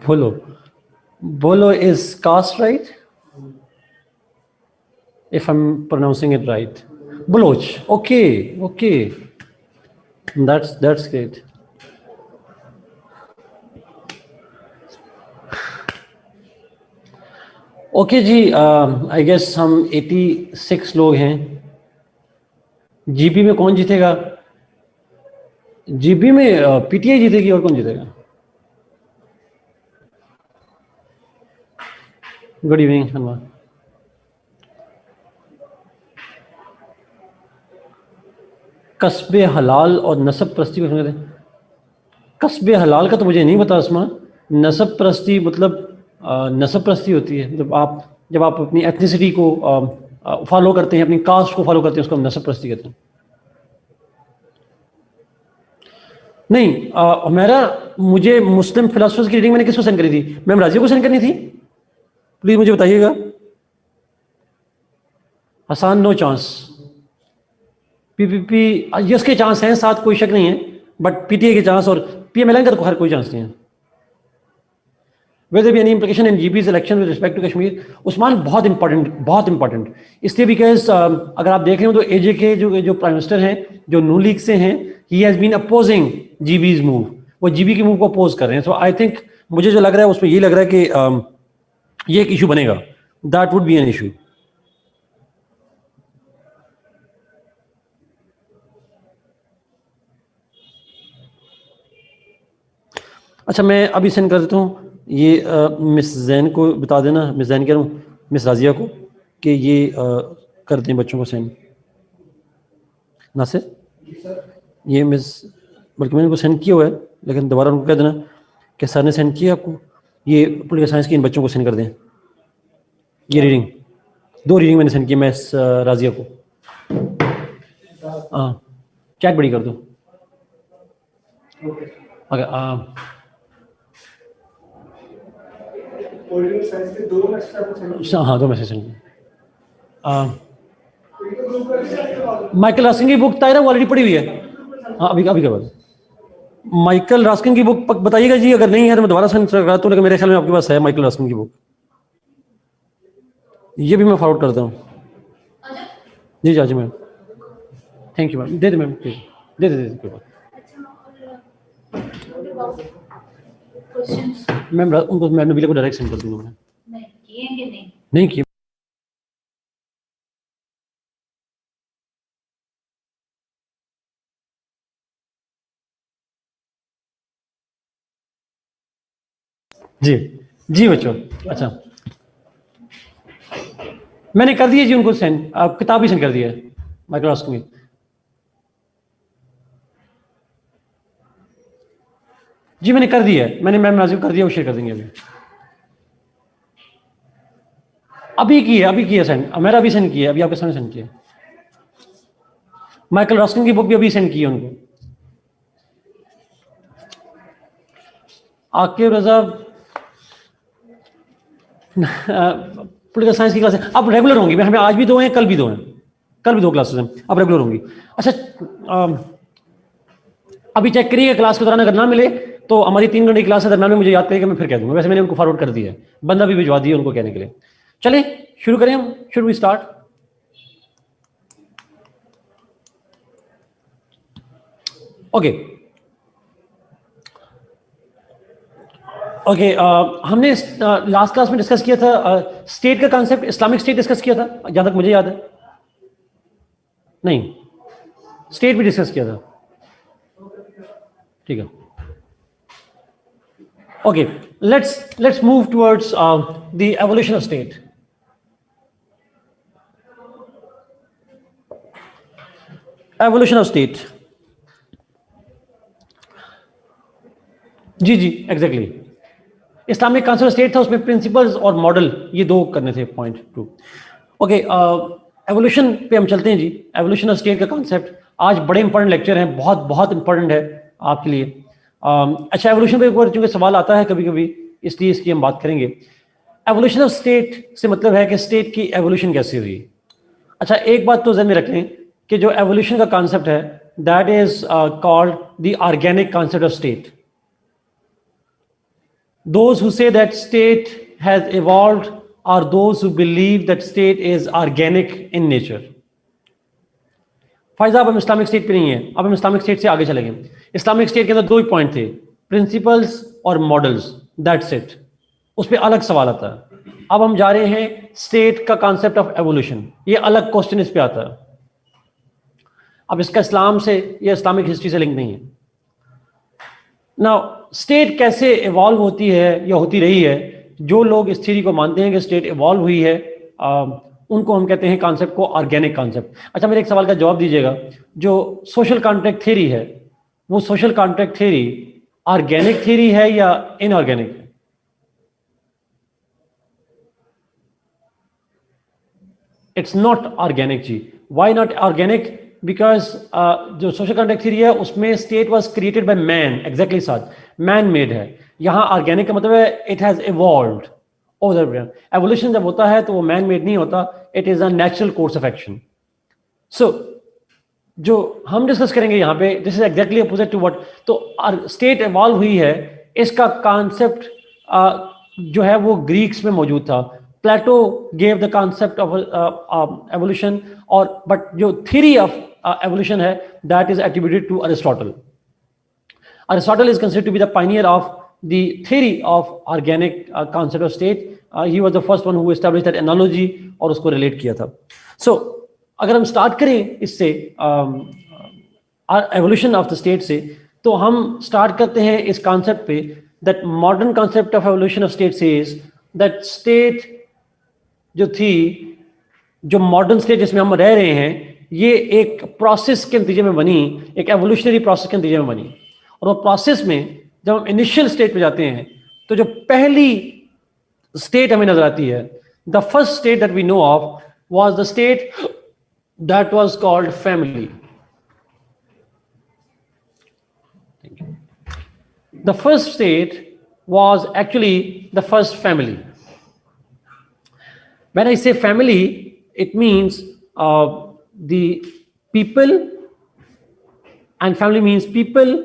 Bolo. Bolo is caste, right? If I'm pronouncing it right. Boloch. Okay, okay. That's great. Okay जी, I guess हम 86 लोग हैं। GP में कौन जीतेगा? जीपी में पीटीआई जीतेगी, और कौन जीतेगा? Good evening Hanuman. कस्बे हलाल और नसब परस्ती को समझते हैं। कस्बे हलाल का तो मुझे नहीं पता असमा। नसब परस्ती मतलब नसब परस्ती होती है जब आप अपनी एथनिसिटी को फॉलो करते हैं, अपनी कास्ट को फॉलो करते हैं, उसको हम नसब परस्ती कहते हैं। नहीं, मुझे मुस्लिम फिलोसफर्स की रीडिंग मैंने किसको सेंड करी थी? मैम राजिया को सेंड करनी थी? प्लीज मुझे बताइएगा। Hasan no chance. PPP yes के चांस हैं, साथ कोई शक नहीं है, बट पीटीए के चांस और पीएमएलएन का तो हर कोई चांस नहीं है। Whether be any implication in GP's election with respect to Kashmir? Usman बहुत इंपॉर्टेंट इसलिए बिकॉज अगर आप देख रहे हो तो एजे के जो प्राइम मिनिस्टर हैं, जो नू लीग से हैं, he has been opposing GB's move. वो जीबी के मूव को अपोज कर रहे हैं। सो आई थिंक मुझे जो लग रहा है उसमें ये लग रहा है कि ये एक इशू बनेगा। That would be an issue. अच्छा, मैं अभी सेंड कर देता हूँ ये मिस जैन को बता देना, मिस जैन कह रहा हूँ, मिस राजिया को, कि ये कर दें बच्चों को सेंड। नासिर, ये मिस, बल्कि मैंने उनको सेंड किया हुआ है, लेकिन दोबारा उनको कह देना कि सर ने सेंड किया आपको, ये पॉलिटिकल साइंस की इन बच्चों को सेंड कर दें। ये रीडिंग, 2 रीडिंग मैंने सेंड की मिस राजिया को। हाँ, चैट बड़ी कर दो। ओके, हाँ 2 मैसेज सेंड। माइकल रास्किन की बुक तायरा ऑलरेडी पढ़ी हुई है। हाँ, अभी के बाद माइकल रास्किन की बुक बताइएगा जी। अगर नहीं है तो मैं दोबारा सेंड कराता हूँ, लेकिन मेरे ख्याल में आपके पास है माइकल रास्किन की बुक। ये भी मैं फॉरवर्ड करता हूँ। जी जी मैम, थैंक यू मैम। दे दे मैम, दे दे मैम, उनको मैम नबीला को डायरेक्ट सेंड कर दूंगा। मैंने नहीं किया। जी जी बच्चों, अच्छा मैंने कर दिया जी उनको सेंड। आप किताब भी सेंड कर दिया है माइकल रास्किन में। जी मैंने कर दिया है, मैंने मैम नाजिम कर दिया, वो शेयर कर देंगे अभी की है सेंड। मेरा अभी सेंड किया, अभी आपके सामने सेंड किया। माइकल रास्किन की बुक भी अभी सेंड की है उनको। आकिब रजा पॉलिटिकल साइंस की क्लासें अब रेगुलर होंगी। हमें आज भी 2 हैं, कल भी 2 हैं, कल भी 2 क्लासेस हैं, अब रेगुलर होंगी। अच्छा, अभी चेक करिए क्लास के दौरान अगर ना मिले तो हमारी 3 घंटे की क्लास के दरम्यान में मुझे याद करिएगा, मैं फिर कह दूंगा। वैसे मैंने उनको फॉरवर्ड कर दिया है, बंदा भी भिजवा दिया उनको कहने के लिए। चले शुरू करें हम, should we start? Okay okay, हमने लास्ट क्लास में डिस्कस किया था स्टेट का कॉन्सेप्ट, इस्लामिक स्टेट डिस्कस किया था जहां तक मुझे याद है। नहीं, स्टेट भी डिस्कस किया था, ठीक है। Okay, let's move towards the evolution of state. Evolution of state, जी जी एग्जैक्टली। इस्लामिक कॉन्सेप्ट स्टेट था, उसमें प्रिंसिपल्स और मॉडल, ये 2 करने थे, पॉइंट 2। ओके, एवोल्यूशन पे हम चलते हैं जी। एवोल्यूशन ऑफ स्टेट का कॉन्सेप्ट आज बड़े इंपॉर्टेंट लेक्चर हैं, बहुत इंपॉर्टेंट है आपके लिए। अच्छा, एवोल्यूशन पे ऊपर चूंकि सवाल आता है कभी कभी, इसलिए इसकी हम बात करेंगे। एवोल्यूशन ऑफ स्टेट से मतलब है कि स्टेट की एवोल्यूशन कैसे हुई। अच्छा, एक बात तो ध्यान में रख लें कि जो एवोल्यूशन का कॉन्सेप्ट है, that is called the organic concept of state. those who say that state has evolved are those who believe that state is organic in nature. फायदा अब हम इस्लामिक स्टेट पे नहीं है, अब हम इस्लामिक स्टेट से आगे चलेंगे. इस्लामिक स्टेट के अंदर दो ही पॉइंट थे, प्रिंसिपल्स और मॉडल्स, दैट्स इट. उस पर अलग सवाल आता है. अब हम जा रहे हैं स्टेट का कॉन्सेप्ट ऑफ एवोल्यूशन. ये अलग क्वेश्चन इस पे आता है. अब इसका इस्लाम से या इस्लामिक हिस्ट्री से लिंक नहीं है. नाउ स्टेट कैसे इवॉल्व होती है या होती रही है, जो लोग इस थ्योरी को मानते हैं कि स्टेट इवॉल्व हुई है, उनको हम कहते हैं कॉन्सेप्ट को ऑर्गेनिक कॉन्सेप्ट. अच्छा, मेरे एक सवाल का जवाब दीजिएगा. जो सोशल कॉन्ट्रैक्ट थ्योरी है, वो social contract theory organic theory है या इनऑर्गेनिक है? इट्स नॉट ऑर्गेनिक जी. Why not organic? बिकॉज जो सोशल कॉन्ट्रैक्ट थ्योरी है उसमें state was created by man, exactly such, man made है. यहाँ ऑर्गेनिक का मतलब है it has evolved over. Evolution जब होता है तो वो मैन मेड नहीं होता, it is a natural course of action. So जो हम डिस्कस करेंगे यहाँ पे, this is exactly opposite to what. तो स्टेट इवॉल्व हुई है, इसका कॉन्सेप्ट जो है वो ग्रीक्स में मौजूद था. Plato gave the concept of evolution, और बट जो थ्योरी ऑफ एवोल्यूशन है that is attributed to Aristotle. Aristotle is considered to be the pioneer of the theory of organic concept of state. He was the first one who established that analogy और उसको relate किया था. So अगर हम start करें इससे evolution of the state से, तो हम start करते हैं इस concept पे that modern concept of evolution of state says that state जो थी, जो modern state जिसमें हम रह रहे हैं, ये एक process के नतीजे में बनी, एक evolutionary process के नतीजे में बनी. और वो प्रोसेस में जब हम इनिशियल स्टेट पे जाते हैं तो जो पहली स्टेट हमें नजर आती है, the first state that we know of was the state that was called family. The first state was actually the first family. When I say family, it means the people, and family means people,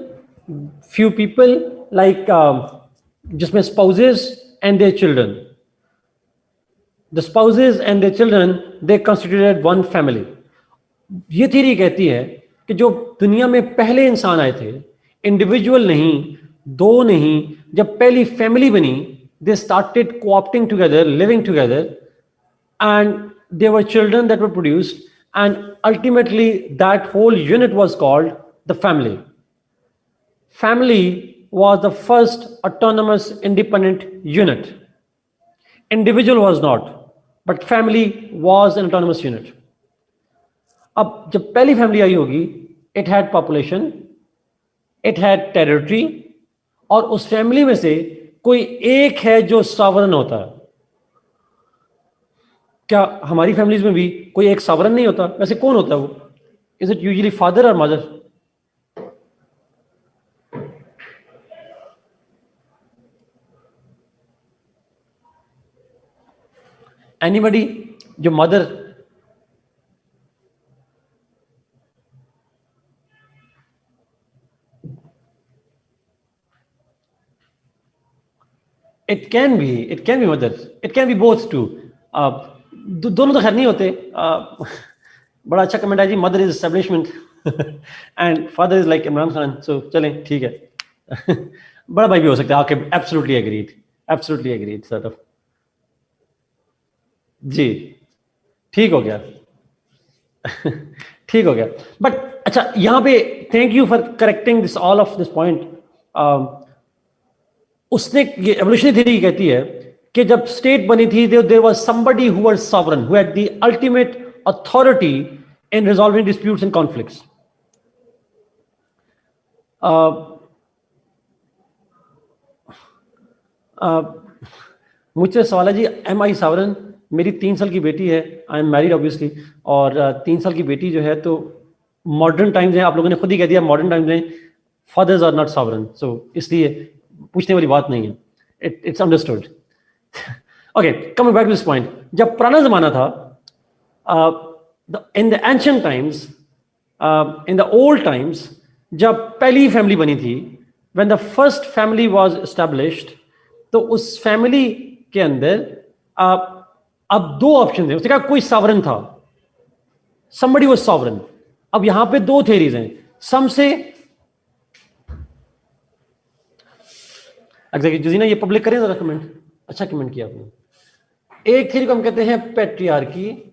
few people, like जिसमें spouses and their children. The spouses and their children, they constituted one family. ये theory कहती है कि जो दुनिया में पहले इंसान आए थे, इंडिविजुअल नहीं, दो नहीं, जब पहली फैमिली बनी, they started co-opting together, living together, and there were children that were produced, and ultimately that whole unit was called the family. Family was the first autonomous independent unit. Individual was not, but family was an autonomous unit. अब जब पहली family I होगी, it had population, it had territory, और उस family में से कोई एक है जो सॉवरन होता है. क्या हमारी फैमिलीज में भी कोई एक सॉवरन नहीं होता? वैसे कौन होता है वो? इज इट यूजुअली फादर और मदर? एनीबडी? जो mother, it can be mother, it can be both too. दोनों तो खैर नहीं होते. बड़ा अच्छा कमेंट है जी, mother is establishment and father is like Imran Khan. So चलें, ठीक है. बड़ा भाई भी हो सकता है. Okay, absolutely agreed sort of. जी, ठीक हो गया. ठीक हो गया. बट अच्छा, यहाँ पे thank you for correcting this all of this point. उसने ये एवोल्यूशनरी थ्योरी कहती है कि जब स्टेट बनी थी, there was somebody who was sovereign, who had the ultimate authority in resolving disputes and conflicts. मुझसे सवाल है जी, एम आई सॉवरेन? मेरी 3 साल की बेटी है, आई एम मैरिड ऑब्वियसली, और 3 साल की बेटी जो है, तो मॉडर्न टाइम्स हैं, आप लोगों ने खुद ही कह दिया मॉडर्न टाइम्स हैं, fathers are not sovereign. So इसलिए पूछने वाली बात नहीं है, it's understood. Okay, coming back to this point. जब पुराना जमाना था, in the ancient times, in the old times, जब पहली फैमिली बनी थी, when the first family was established, तो उस फैमिली के अंदर अब दो ऑप्शन थे। उसने कहा कोई सॉवरेन था, somebody was sovereign। अब यहां पे दो थेरीज हैं। सम से जीना ये पब्लिक करें जरा कमेंट, अच्छा कमेंट किया आपने। एक थेरी को हम कहते हैं पैट्रियार्की,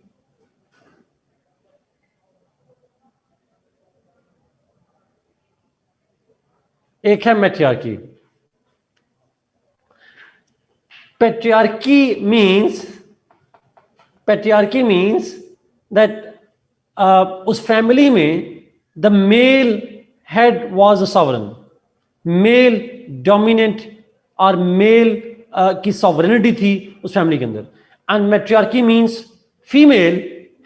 एक है मैट्रियार्की। पैट्रियार्की मीन्स दैट उस फैमिली में the male head was a sovereign, male dominant और मेल की सॉवरेनिटी थी उस फैमिली के अंदर। And matriarchy means female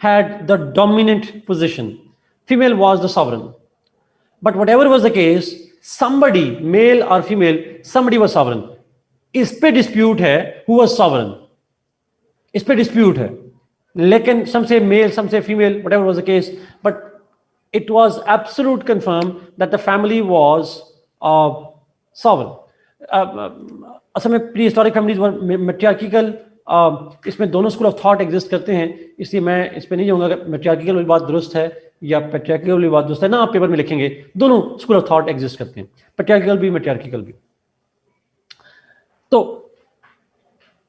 had the dominant position, female was the sovereign. But whatever was the case, somebody, male और female, somebody was sovereign। इस पे dispute है who was sovereign, इस पे डिस्प्यूट है। लेकिन some say male, some say female, whatever was the case, but it was absolute confirmed that the family was sovereign। असल में प्री हिस्टोरिक फैमिलीज वर मैट्रियार्किकल। इसमें दोनों स्कूल ऑफ थॉट एग्जिस्ट करते हैं, इसलिए मैं इस पर नहीं जाऊंगा कि मैट्रियार्किकल वाली बात दुरुस्त है या पैट्रियार्किकल वाली बात दुरुस्त है ना। आप पेपर में लिखेंगे दोनों स्कूल ऑफ थॉट एग्जिस्ट करते हैं, पैट्रियार्किकल भी मैट्रियार्किकल भी। तो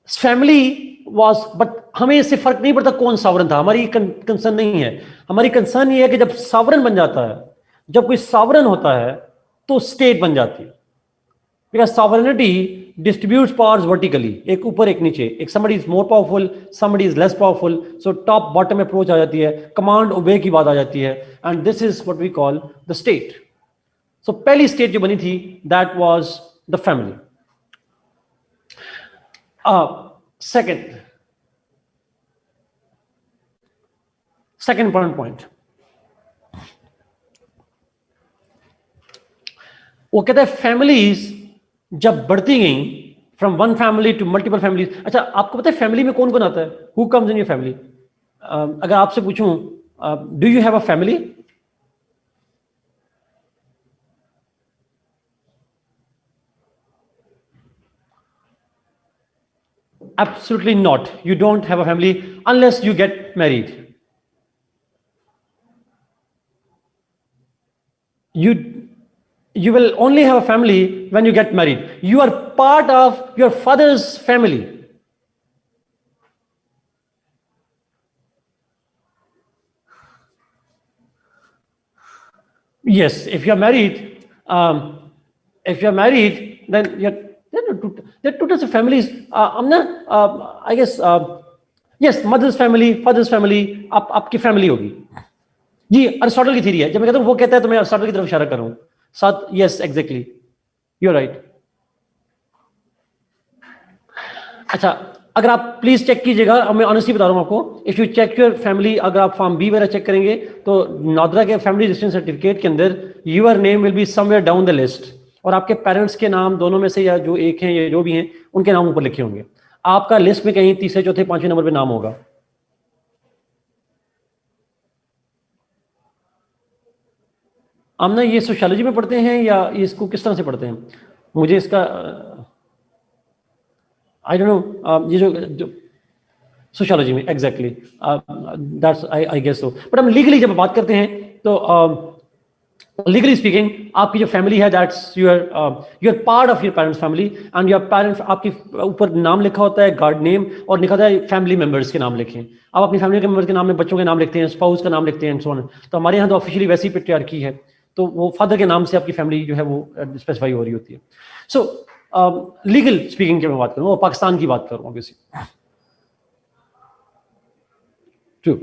फैमिली वाज, बट हमें इससे फर्क नहीं पड़ता कौन सॉवरेन था, हमारी कंसर्न नहीं है। हमारी कंसर्न ये है कि जब सॉवरेन बन जाता है, जब कोई सॉवरेन होता है तो स्टेट बन जाती है। Because sovereignty distributes powers vertically, एक ऊपर एक नीचे, एक somebody is more powerful, somebody is less powerful, so top bottom approach आ जाती है, कमांड ओबे की बात आ जाती है, and this is what we call the state. So पहली स्टेट जो बनी थी that was the family. Second point, वो कहता है फैमिलीज जब बढ़ती गई from one family to multiple families. अच्छा, आपको पता है फैमिली में कौन कौन आता है? Who comes in your family? अगर आपसे पूछूं do you have a family? Absolutely not. You don't have a family unless you get married. You will only have a family when you get married. You are part of your father's family. Yes, if you are married, then there are two types of families. I guess yes, mother's family, father's family, आपकी family होगी जी। Aristotle की theory है, जब मैं कहता हूँ वो कहता है तो मैं अरिस्टोटल की तरफ इशारा कर रहा हूँ साथ। Yes exactly, you are right. अच्छा, अगर आप प्लीज चेक कीजिएगा, मैं ऑनेस्टली बता रहा हूँ आपको, if you check your family, अगर आप फॉर्म बी वगैरह चेक करेंगे तो नादरा के फैमिली रजिस्ट्रेशन सर्टिफिकेट के अंदर your name will be somewhere down the list, और आपके पेरेंट्स के नाम दोनों में से या जो एक हैं या जो भी हैं उनके नाम ऊपर लिखे होंगे। आपका लिस्ट में कहीं तीसरे चौथे पांचवें नंबर पे नाम होगा। आमना ये सोशियोलॉजी में पढ़ते हैं या इसको किस तरह से पढ़ते हैं? मुझे इसका आई डोंट नो। ये जो सोशियोलॉजी में exactly that's I guess so. But हम लीगली जब बात करते हैं तो लीगली स्पीकिंग आपकी जो फैमिली है that's your part of your parents family, and your parents, आपकी ऊपर नाम लिखा होता है गार्ड नेम, और लिखा होता है फैमिली मेंबर्स के नाम लिखें। आप अपनी फैमिली के मेंबर्स के नाम में बच्चों के नाम लिखते हैं, स्पाउस का नाम लिखते हैं, सो ऑन। तो हमारे यहाँ तो ऑफिशियली वैसी पैट्रियार्की है, तो वो फादर के नाम से आपकी फैमिली जो है वो स्पेसिफाई हो रही होती है। सो लीगल स्पीकिंग की मैं बात करूँ, पाकिस्तान की बात करूँ ऑब्वियसली। ट्रू।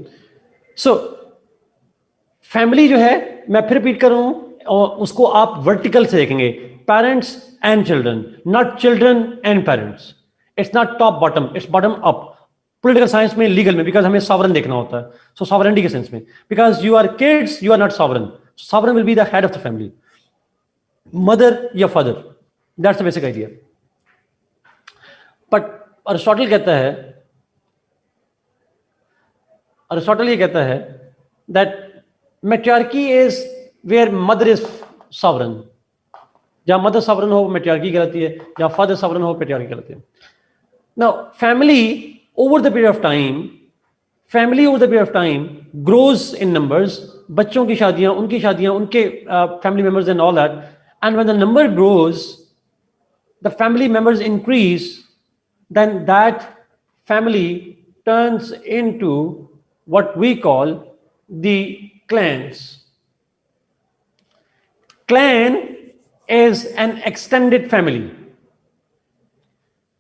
सो फैमिली जो है, मैं फिर रिपीट कर रहा हूं, और उसको आप वर्टिकल से देखेंगे, parents and children, not children and parents. It's not top bottom, it's bottom up. Political science में, लीगल में, बिकॉज हमें सॉवरेन देखना होता है, सो सॉवरेनिटी के सेंस में, because you are kids, you are not sovereign. Sovereign will be the head of the family, mother या father, that's the basic idea. But Aristotle ये कहता है that matriarchy is where mother is sovereign, जहाँ mother sovereign हो मैट्रियार्की कहलाती है, जहाँ father sovereign हो पैट्रियार्की कहलाती है. Now, family over the period of time grows in numbers. बच्चों की शादियां, उनके family members and all that. And when the number grows, the family members increase, then that family turns into what we call the clans. Clan is an extended family.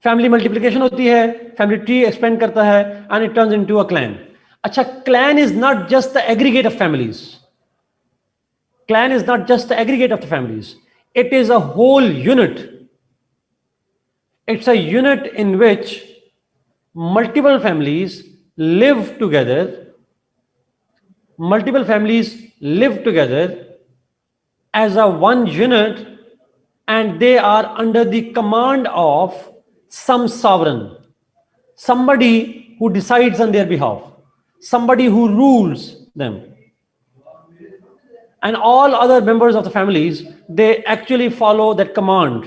Family multiplication होती है, family tree expand करता है, and it turns into a clan. अच्छा, clan is not just the aggregate of families. Clan is not just the aggregate of the families. It is a whole unit. It's a unit in which multiple families live together. Multiple families live together as a one unit, and they are under the command of some sovereign, somebody who decides on their behalf, somebody who rules them. And all other members of the families, they actually follow that command.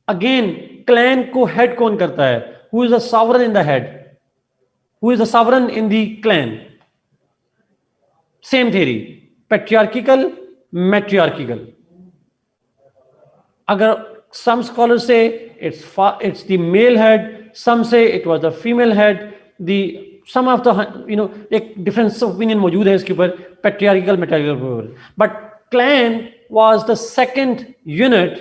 Again, clan ko head kaun karta hai? Who is the sovereign in the head? Who is the sovereign in the clan? Same theory, patriarchal, matriarchal. Agar some scholars say it's the male head, some say it was the female head. Some of the एक difference of opinion मौजूद है इसके ऊपर patriarchal, matriarchal. But clan was the second unit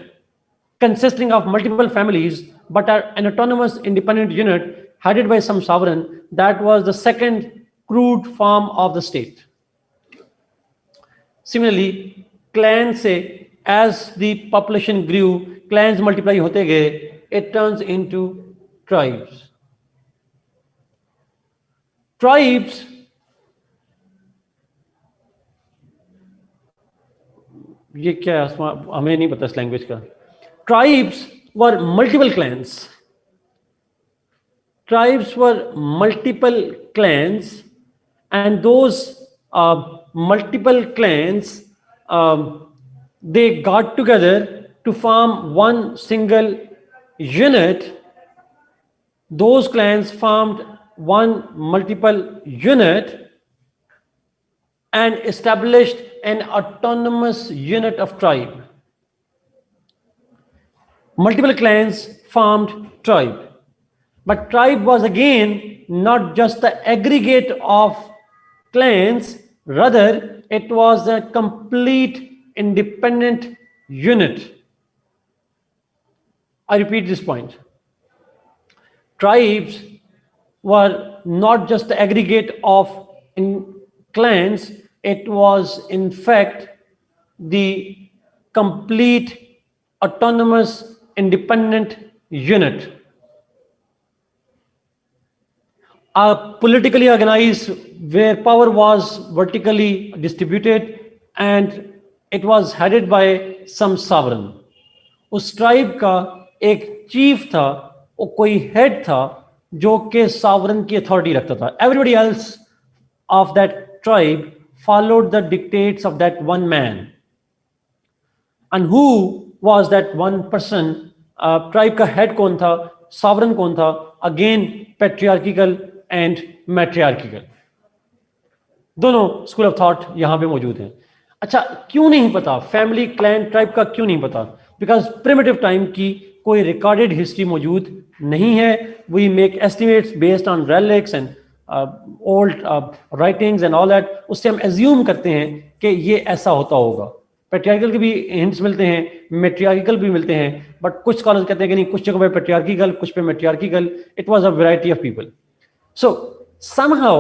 consisting of multiple families, but an autonomous independent unit headed by some sovereign. That was the second crude form of the state. Similarly, clan से as the population grew, clans multiply होते गए, it turns into tribes. Tribes ये क्या है, हमें नहीं पता इस लैंग्वेज का. Tribes were multiple clans. Tribes were multiple clans, and those multiple clans, they got together to form one single unit. Those clans formed one multiple unit and established an autonomous unit of tribe. Multiple clans formed tribe. But tribe was again not just the aggregate of clans, rather it was a complete independent unit. I repeat this point. Tribes were not just the aggregate of clans, it was in fact the complete autonomous independent unit. Politically organized, where power was vertically distributed, and it was headed by some sovereign. उस tribe का एक chief था, वो कोई head था जो कि sovereign की अथॉरिटी रखता था. Everybody else of that tribe followed the dictates of that one man. And who was that one person? Tribe का हेड कौन था, sovereign कौन था? Again, patriarchal and matriarchal. दोनों स्कूल ऑफ थॉट यहां पे मौजूद हैं. अच्छा, क्यों नहीं पता फैमिली, क्लैन, ट्राइब का क्यों नहीं पता? बिकॉज प्रिमिटिव टाइम की कोई रिकॉर्डेड हिस्ट्री मौजूद नहीं है. We make estimates based on relics and old writings and all that. उससे हम एज्यूम करते हैं कि ये ऐसा होता होगा. पैट्रियार्कल के भी हिंट्स मिलते हैं, मैट्रियार्किकल भी मिलते हैं, बट कुछ स्कॉलर्स कहते हैं कि नहीं, कुछ जगह पे पैट्रियार्किकल, कुछ पे matriarchal. It was a variety of people. So somehow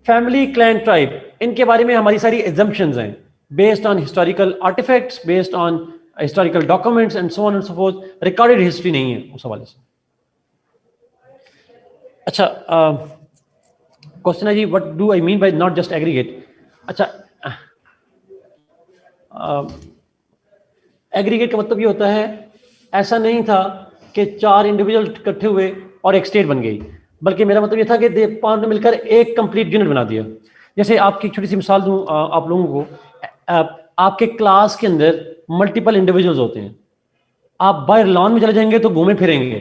family, clan, tribe, इनके बारे में हमारी सारी assumptions हैं based on historical artifacts, based on historical documents and so on and so forth. Recorded history नहीं है उस हवाले से. अच्छा, क्वेश्चन है जी, what do I mean by not just aggregate? अच्छा, एग्रीगेट का मतलब ये होता है, ऐसा नहीं था कि चार इंडिविजुअल इकट्ठे हुए और एक स्टेट बन गई, बल्कि मेरा मतलब ये था कि दे पांच ने मिलकर एक कंप्लीट यूनिट बना दिया. जैसे आपकी छोटी सी मिसाल दूं आप लोगों को. आपके क्लास के अंदर मल्टीपल इंडिविजुअल्स होते हैं। आप बाहर लॉन में चले जाएंगे तो घूमे फिरेंगे,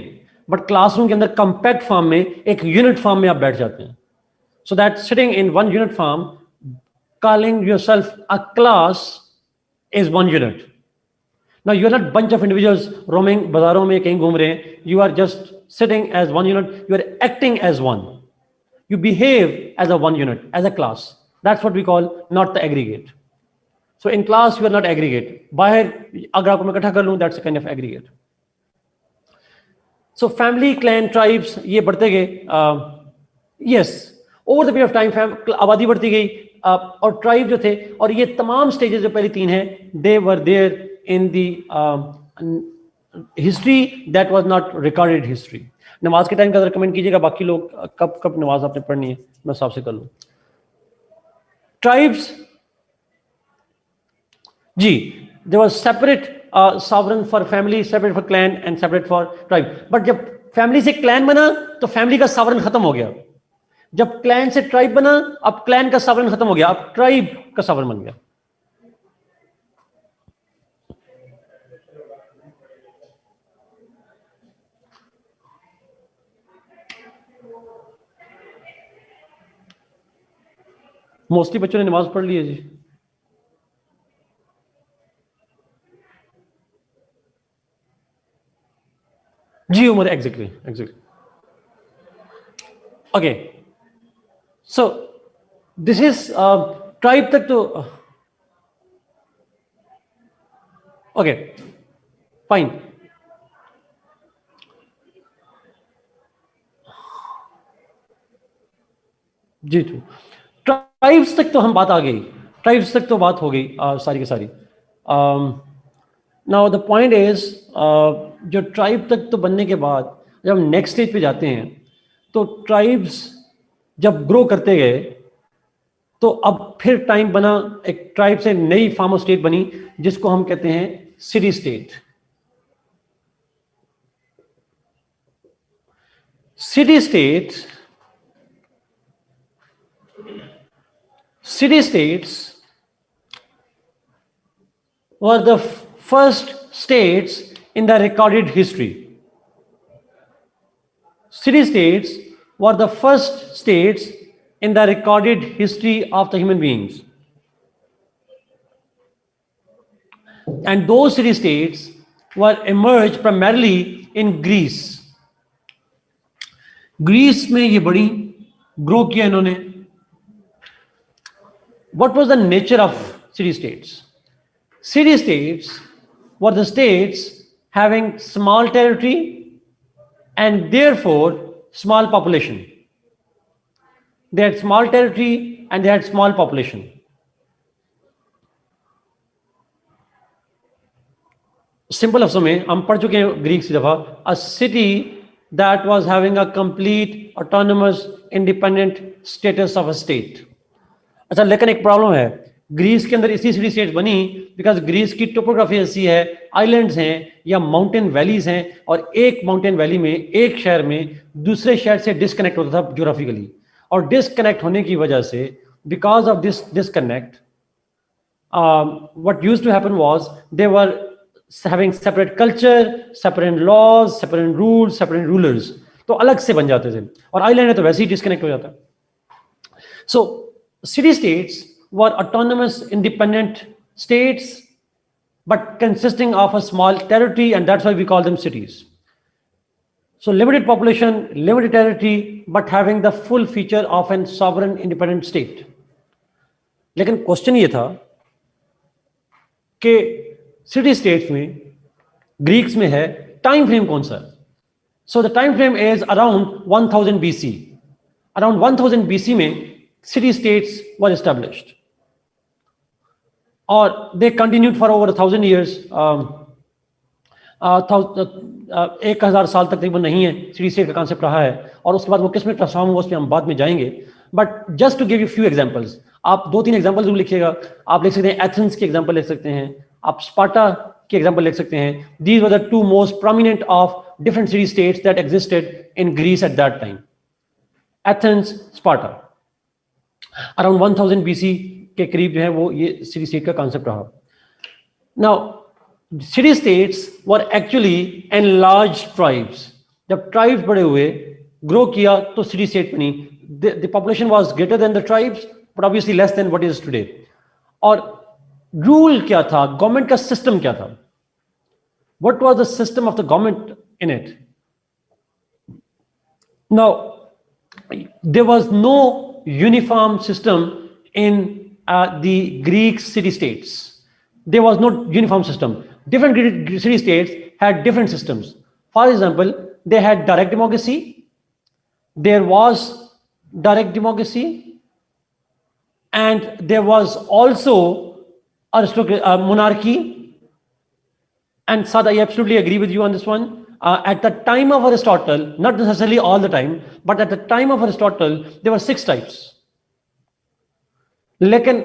बट क्लासरूम के अंदर कंपैक्ट फॉर्म में, एक यूनिट फॉर्म में आप बैठ जाते हैं। So that sitting in one unit form, calling yourself a class is one unit. Now you are not bunch of individuals roaming बाजारों में कहीं घूम रहे हैं. You are just sitting as one unit. You are acting as one. You behave as a one unit, as a class. That's what we call not the aggregate. So in class you are not aggregate. बाहर अगर आपको मैं इकट्ठा कर लूँ, that's a kind of aggregate. So family, clan, tribes ये बढ़ते गए. Yes, over the period of time आबादी बढ़ती गई, और ट्राइब जो थे, और ये तमाम स्टेजेस जो पहली तीन हैं, they were there in the history that was not recorded history. नमाज के टाइम का कमेंट कीजिएगा, बाकी लोग कब कब नमाज आपने पढ़नी है मैं साफ से कर लूँ. ट्राइब्स जी, there was separate sovereign for family, separate for clan and separate for tribe. But जब फैमिली से क्लैन बना तो फैमिली का सॉवरन खत्म हो गया. जब क्लैन से ट्राइब बना, अब क्लैन का सॉवरन खत्म हो गया, अब ट्राइब का सॉवरन बन गया. मोस्टली बच्चों ने नमाज पढ़ ली है जी. जी Umar, exactly. Okay, so this is tribe तक तो ओके फाइन. जी जी, ट्राइब्स तक तो हम बात आ गई, ट्राइब्स तक तो बात हो गई सारी की सारी. नाउ द पॉइंट इज, जो ट्राइब तक तो बनने के बाद जब हम नेक्स्ट स्टेज पे जाते हैं तो ट्राइब्स जब ग्रो करते गए तो अब फिर टाइम बना, एक ट्राइब से नई फॉर्म ऑफ स्टेट बनी जिसको हम कहते हैं city state. City states were the first states in the recorded history. City states were the first states in the recorded history of the human beings. And those city states were emerged primarily in Greece. Greece में ये बड़ी grow किया इन्होंने. What was the nature of city states? City states were the states having small territory and therefore small population. They had small territory and they had small population. Simple लफ्जों में हम पढ़ चुके हैं ग्रीक की दफा, a city that was having a complete autonomous independent status of a state. अच्छा, लेकिन एक प्रॉब्लम है, ग्रीस के अंदर इसी सिटी स्टेट बनी बिकॉज ग्रीस की टोपोग्राफी ऐसी है, आइलैंड्स हैं या माउंटेन वैलीज हैं, और एक माउंटेन वैली में एक शहर में दूसरे शहर से डिस्कनेक्ट होता था ज्योग्राफिकली, और डिस्कनेक्ट होने की वजह से, because of this disconnect, what used to happen was they were having separate culture, separate laws, separate rules, separate rulers, तो अलग से बन जाते थे, और आइलैंड है तो वैसे ही डिस्कनेक्ट हो जाता है. सो city states were autonomous independent states but consisting of a small territory, and that's why we call them cities. So limited population, limited territory, but having the full feature of a sovereign independent state. लेकिन question ये था कि city states में, Greeks में है, time frame कौन सा है? So the time frame is around 1000 BC. Around 1000 BC में city states were established, or they continued for over 1000 years. 1000 साल तक तकरीबन नहीं है सिटी स्टेट का कॉन्सेप्ट रहा है, और उसके बाद वो किस में ट्रांसफॉर्म हुआ उस पर हम बाद में जाएंगे. But just to give you few examples, आप 2-3 एग्जांपल जरूर लिखिएगा. आप लिख सकते हैं एथेंस की एग्जांपल लिख सकते हैं, आप स्पार्टा की एग्जांपल लिख सकते हैं. These were the 2 most prominent of different city states that existed in Greece at that time. Athens, Sparta. Around 1000 BC के करीब जो है वो ये सिटी स्टेट का कॉन्सेप्ट रहा. Now city states were actually enlarged tribes. जब tribes बड़े हुए, grow किया तो city state बनी. The population was greater than the tribes, but obviously less than what is today. और rule क्या था? Government का system क्या था? What was the system of the government in it? Now, there was no uniform system in the Greek city-states. There was no uniform system. Different Greek city-states had different systems. For example, they had direct democracy. There was direct democracy. And there was also monarchy. And Sada, I absolutely agree with you on this one. At the time of Aristotle, not necessarily all the time, but at the time of Aristotle, there were 6 types. लेकिन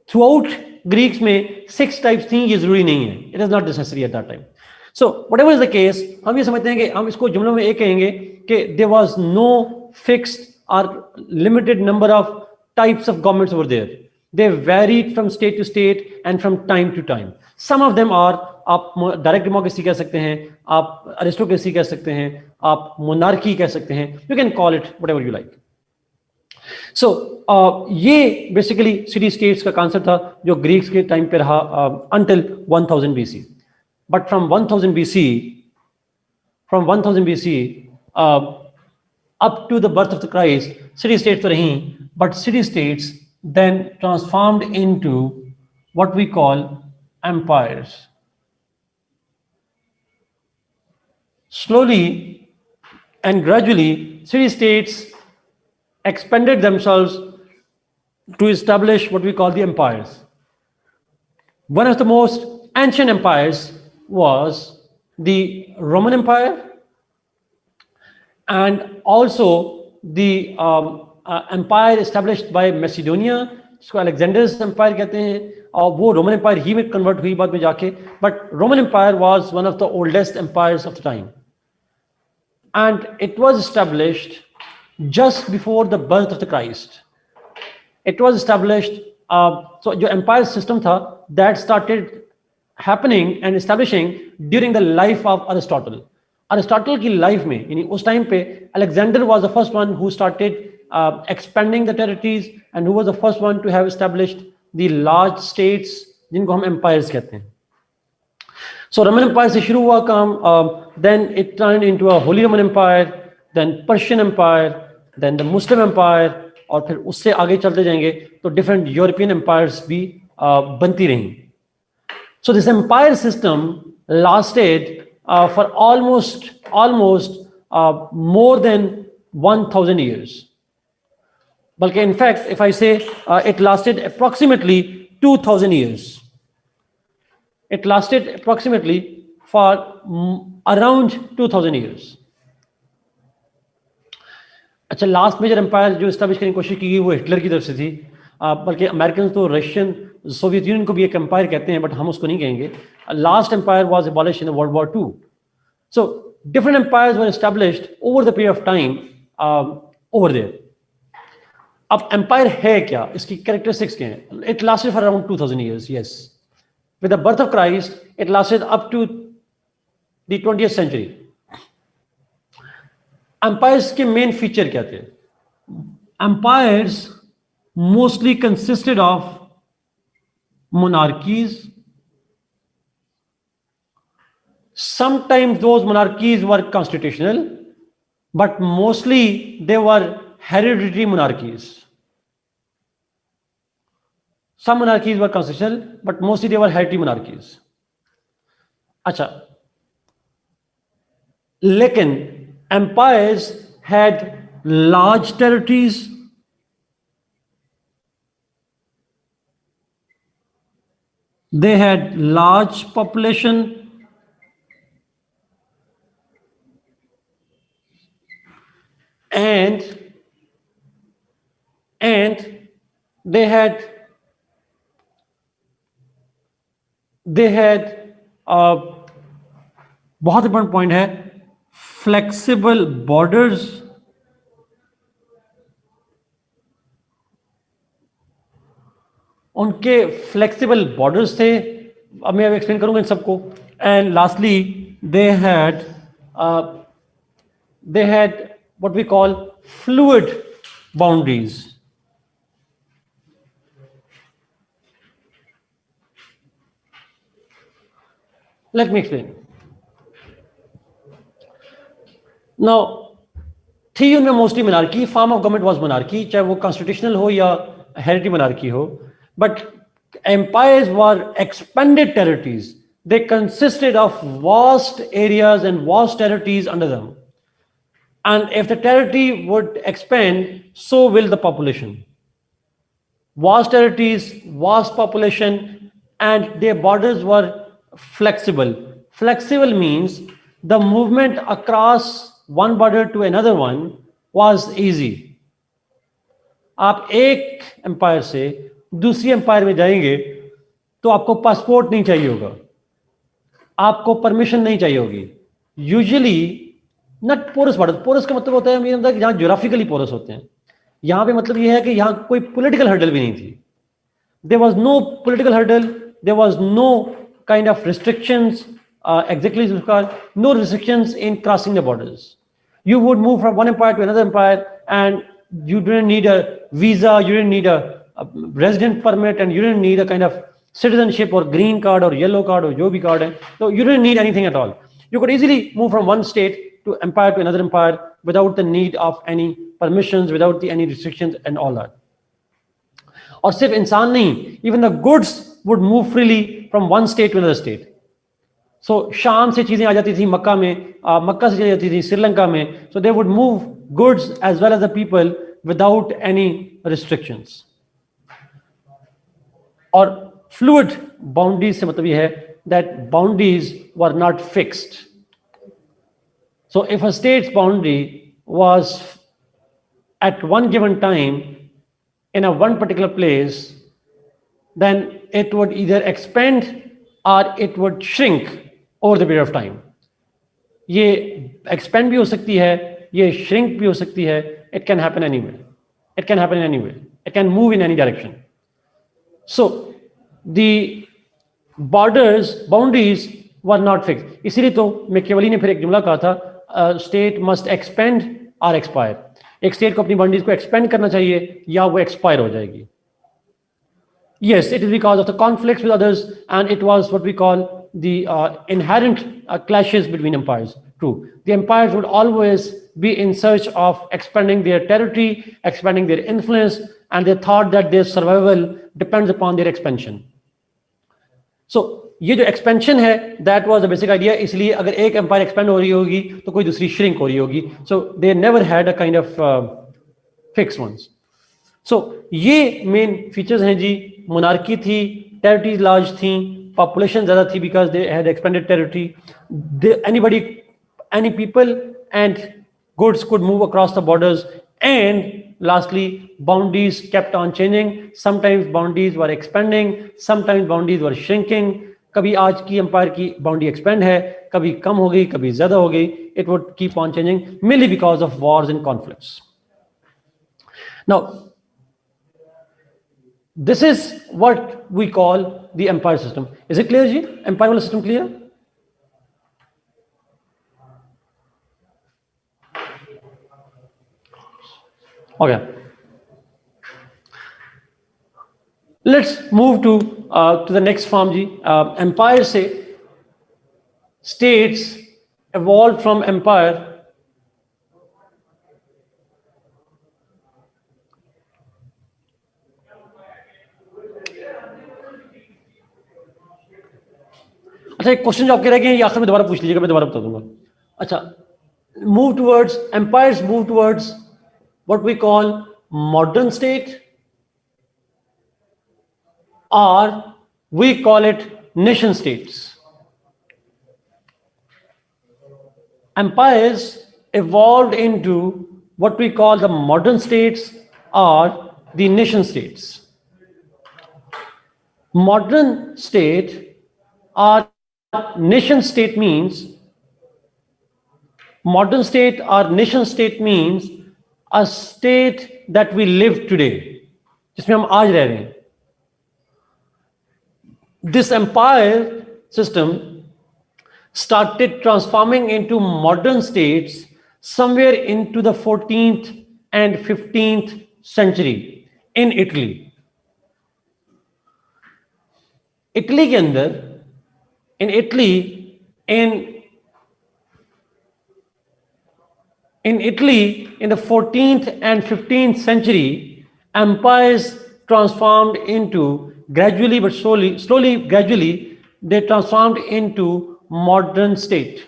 throughout Greeks में 6 types थी, ये जरूरी नहीं है. It is not necessary at that time. So whatever is the case, हम ये समझते हैं कि हम इसको जुमलों में एक कहेंगे कि there was no fixed or limited number of types of governments over there. They varied from state to state and from time to time. Some of them are, आप डायरेक्ट डेमोक्रेसी कह सकते हैं, आप अरिस्टोक्रेसी कह सकते हैं, आप monarchy कह सकते हैं. You can call it whatever you like. So ये बेसिकली सिटी स्टेट्स का कॉन्सेप्ट था जो ग्रीक्स के टाइम पे रहा until 1000 BC. But from 1000 BC up to the birth of the Christ, city states तो रहीं, but city states then transformed into what we call empires. Slowly and gradually, city-states expanded themselves to establish what we call the empires. One of the most ancient empires was the Roman Empire, and also the empire established by Macedonia, जिसको Alexander's empire कहते हैं, और वो Roman Empire ही में convert हुई बाद में जाके. But Roman Empire was one of the oldest empires of the time. And it was established just before the birth of the Christ. It was established, so the empire system tha, that started happening and establishing during the life of Aristotle. Aristotle की life में, यानी उस time पे, Alexander was the first one who started expanding the territories and who was the first one to have established the large states जिनको हम empires कहते हैं. So Roman Empire से शुरू हुआ काम, then it turned into a Holy Roman Empire, then Persian Empire, then the Muslim Empire, और फिर उससे आगे चलते जाएंगे तो different European empires भी बनती रहीं. So this empire system lasted for almost more than 1000 years. But in fact, if I say it lasted approximately 2000 years. It lasted approximately for around 2000 years. अच्छा, लास्ट मेजर एम्पायर जो establish करने की कोशिश की गई वो हिटलर की तरफ से थी, बल्कि अमेरिकन तो रशियन सोवियत यूनियन को भी एक एम्पायर कहते हैं, बट हम उसको नहीं कहेंगे. Last empire was abolished in world war 2. So different empires were established over the period of time over there. अब एम्पायर है क्या, इसकी कैरेक्टरिस्टिक्स क्या हैं? It lasted for around 2000 years, yes. With the birth of Christ, it lasted up to the 20th century. Empires के main feature क्या थे? Empires mostly consisted of monarchies. Sometimes those monarchies were constitutional, but mostly they were hereditary monarchies. Some monarchies were constitutional, but mostly they were hereditary monarchies. अच्छा, लेकिन empires had large territories, they had large population, and they had बहुत important point है, flexible borders. उनके flexible borders थे. अब मैं explain करूंगा इन सबको. And lastly, uh, they had what we call fluid boundaries. Let me explain. Now, थी उनमें mostly monarchy, form of government was monarchy, चाहे वो constitutional हो या hereditary monarchy हो, but empires were expanded territories. They consisted of vast areas and vast territories under them. And if the territory would expand, so will the population. Vast territories, vast population, and their borders were flexible. Flexible means the movement across one border to another one was easy. आप एक empire से दूसरी empire में जाएंगे तो आपको passport नहीं चाहिए होगा, आपको परमिशन नहीं चाहिए होगी. Usually not porous border. Porous का मतलब होता है मेरा मतलब जहाँ ज्योग्राफिकली पोरस होते हैं. यहाँ पे मतलब ये है कि यहाँ कोई पॉलिटिकल हर्डल भी नहीं थी. There was no political hurdle. There was no kind of restrictions. Exactly, no restrictions in crossing the borders. You would move from one empire to another empire, and you didn't need a visa. You didn't need a resident permit, and you didn't need a kind of citizenship or green card or yellow card or jobi card. So you didn't need anything at all. You could easily move from one state to empire to another empire without the need of any permissions, without any restrictions, and all that. और सिर्फ इंसान नहीं, even the goods would move freely from one state to another state. So शाम से चीजें आ जाती थी मक्का में, मक्का से चली जाती थी श्रीलंका में. So they would move goods as well as the people without any restrictions. और फ्लूइड बाउंड्रीज से मतलब ये है that boundaries were not fixed. So if a state's boundary was at one given time in a one particular place, then it would either expand or it would shrink over the period of time. ये expand भी हो सकती है, ये shrink भी हो सकती है. It can happen anywhere. It can happen in any way. It can move in any direction. So the boundaries were not fixed. इसीलिए तो मैकियावेली ने फिर एक जुमला कहा था, state must expand or expire. एक स्टेट को अपनी बाउंड्रीज को एक्सपेंड करना चाहिए या वो एक्सपायर हो जाएगी. Yes, it is because of the conflicts with others, and it was what we call the inherent clashes between empires. True, the empires would always be in search of expanding their territory, expanding their influence, and they thought that their survival depends upon their expansion. So ये जो expansion है that was the basic idea. इसलिए अगर एक empire expand हो रही होगी तो कोई दूसरी श्रिंक हो रही होगी. So they never had a kind of fix once. So ये मेन फीचर्स हैं जी. मोनार्की थी, टेरिटरीज लार्ज थी, पॉपुलेशन ज्यादा थी because they had expanded territory. Anybody, any people and goods could move across the borders. And lastly, boundaries kept on changing. Sometimes boundaries were expanding, sometimes boundaries were shrinking. कभी आज की empire की boundary expand है, कभी कम हो गई, कभी ज्यादा हो गई. It would keep on changing mainly because of wars and conflicts. Now this is what we call the empire system. Is it clear जी? एम्पायर वाला system clear? Okay. Let's move to the next form जी. Empire से states evolved from empire. अच्छा, एक question जो आपके रह गए ये आखिर में दोबारा पूछ लीजिएगा, मैं दोबारा बता दूंगा. अच्छा, move towards empires, move towards what we call modern state, or we call it nation states. Empires evolved into what we call the modern states or the nation states. Modern state or nation state means a state that we live today, जिसमें हम आज रह रहे हैं. This empire system started transforming into modern states somewhere into the 14th and 15th century in Italy. Italy के अंदर in Italy in Italy in the 14th and 15th century, empires transformed into gradually but gradually they transformed into modern state.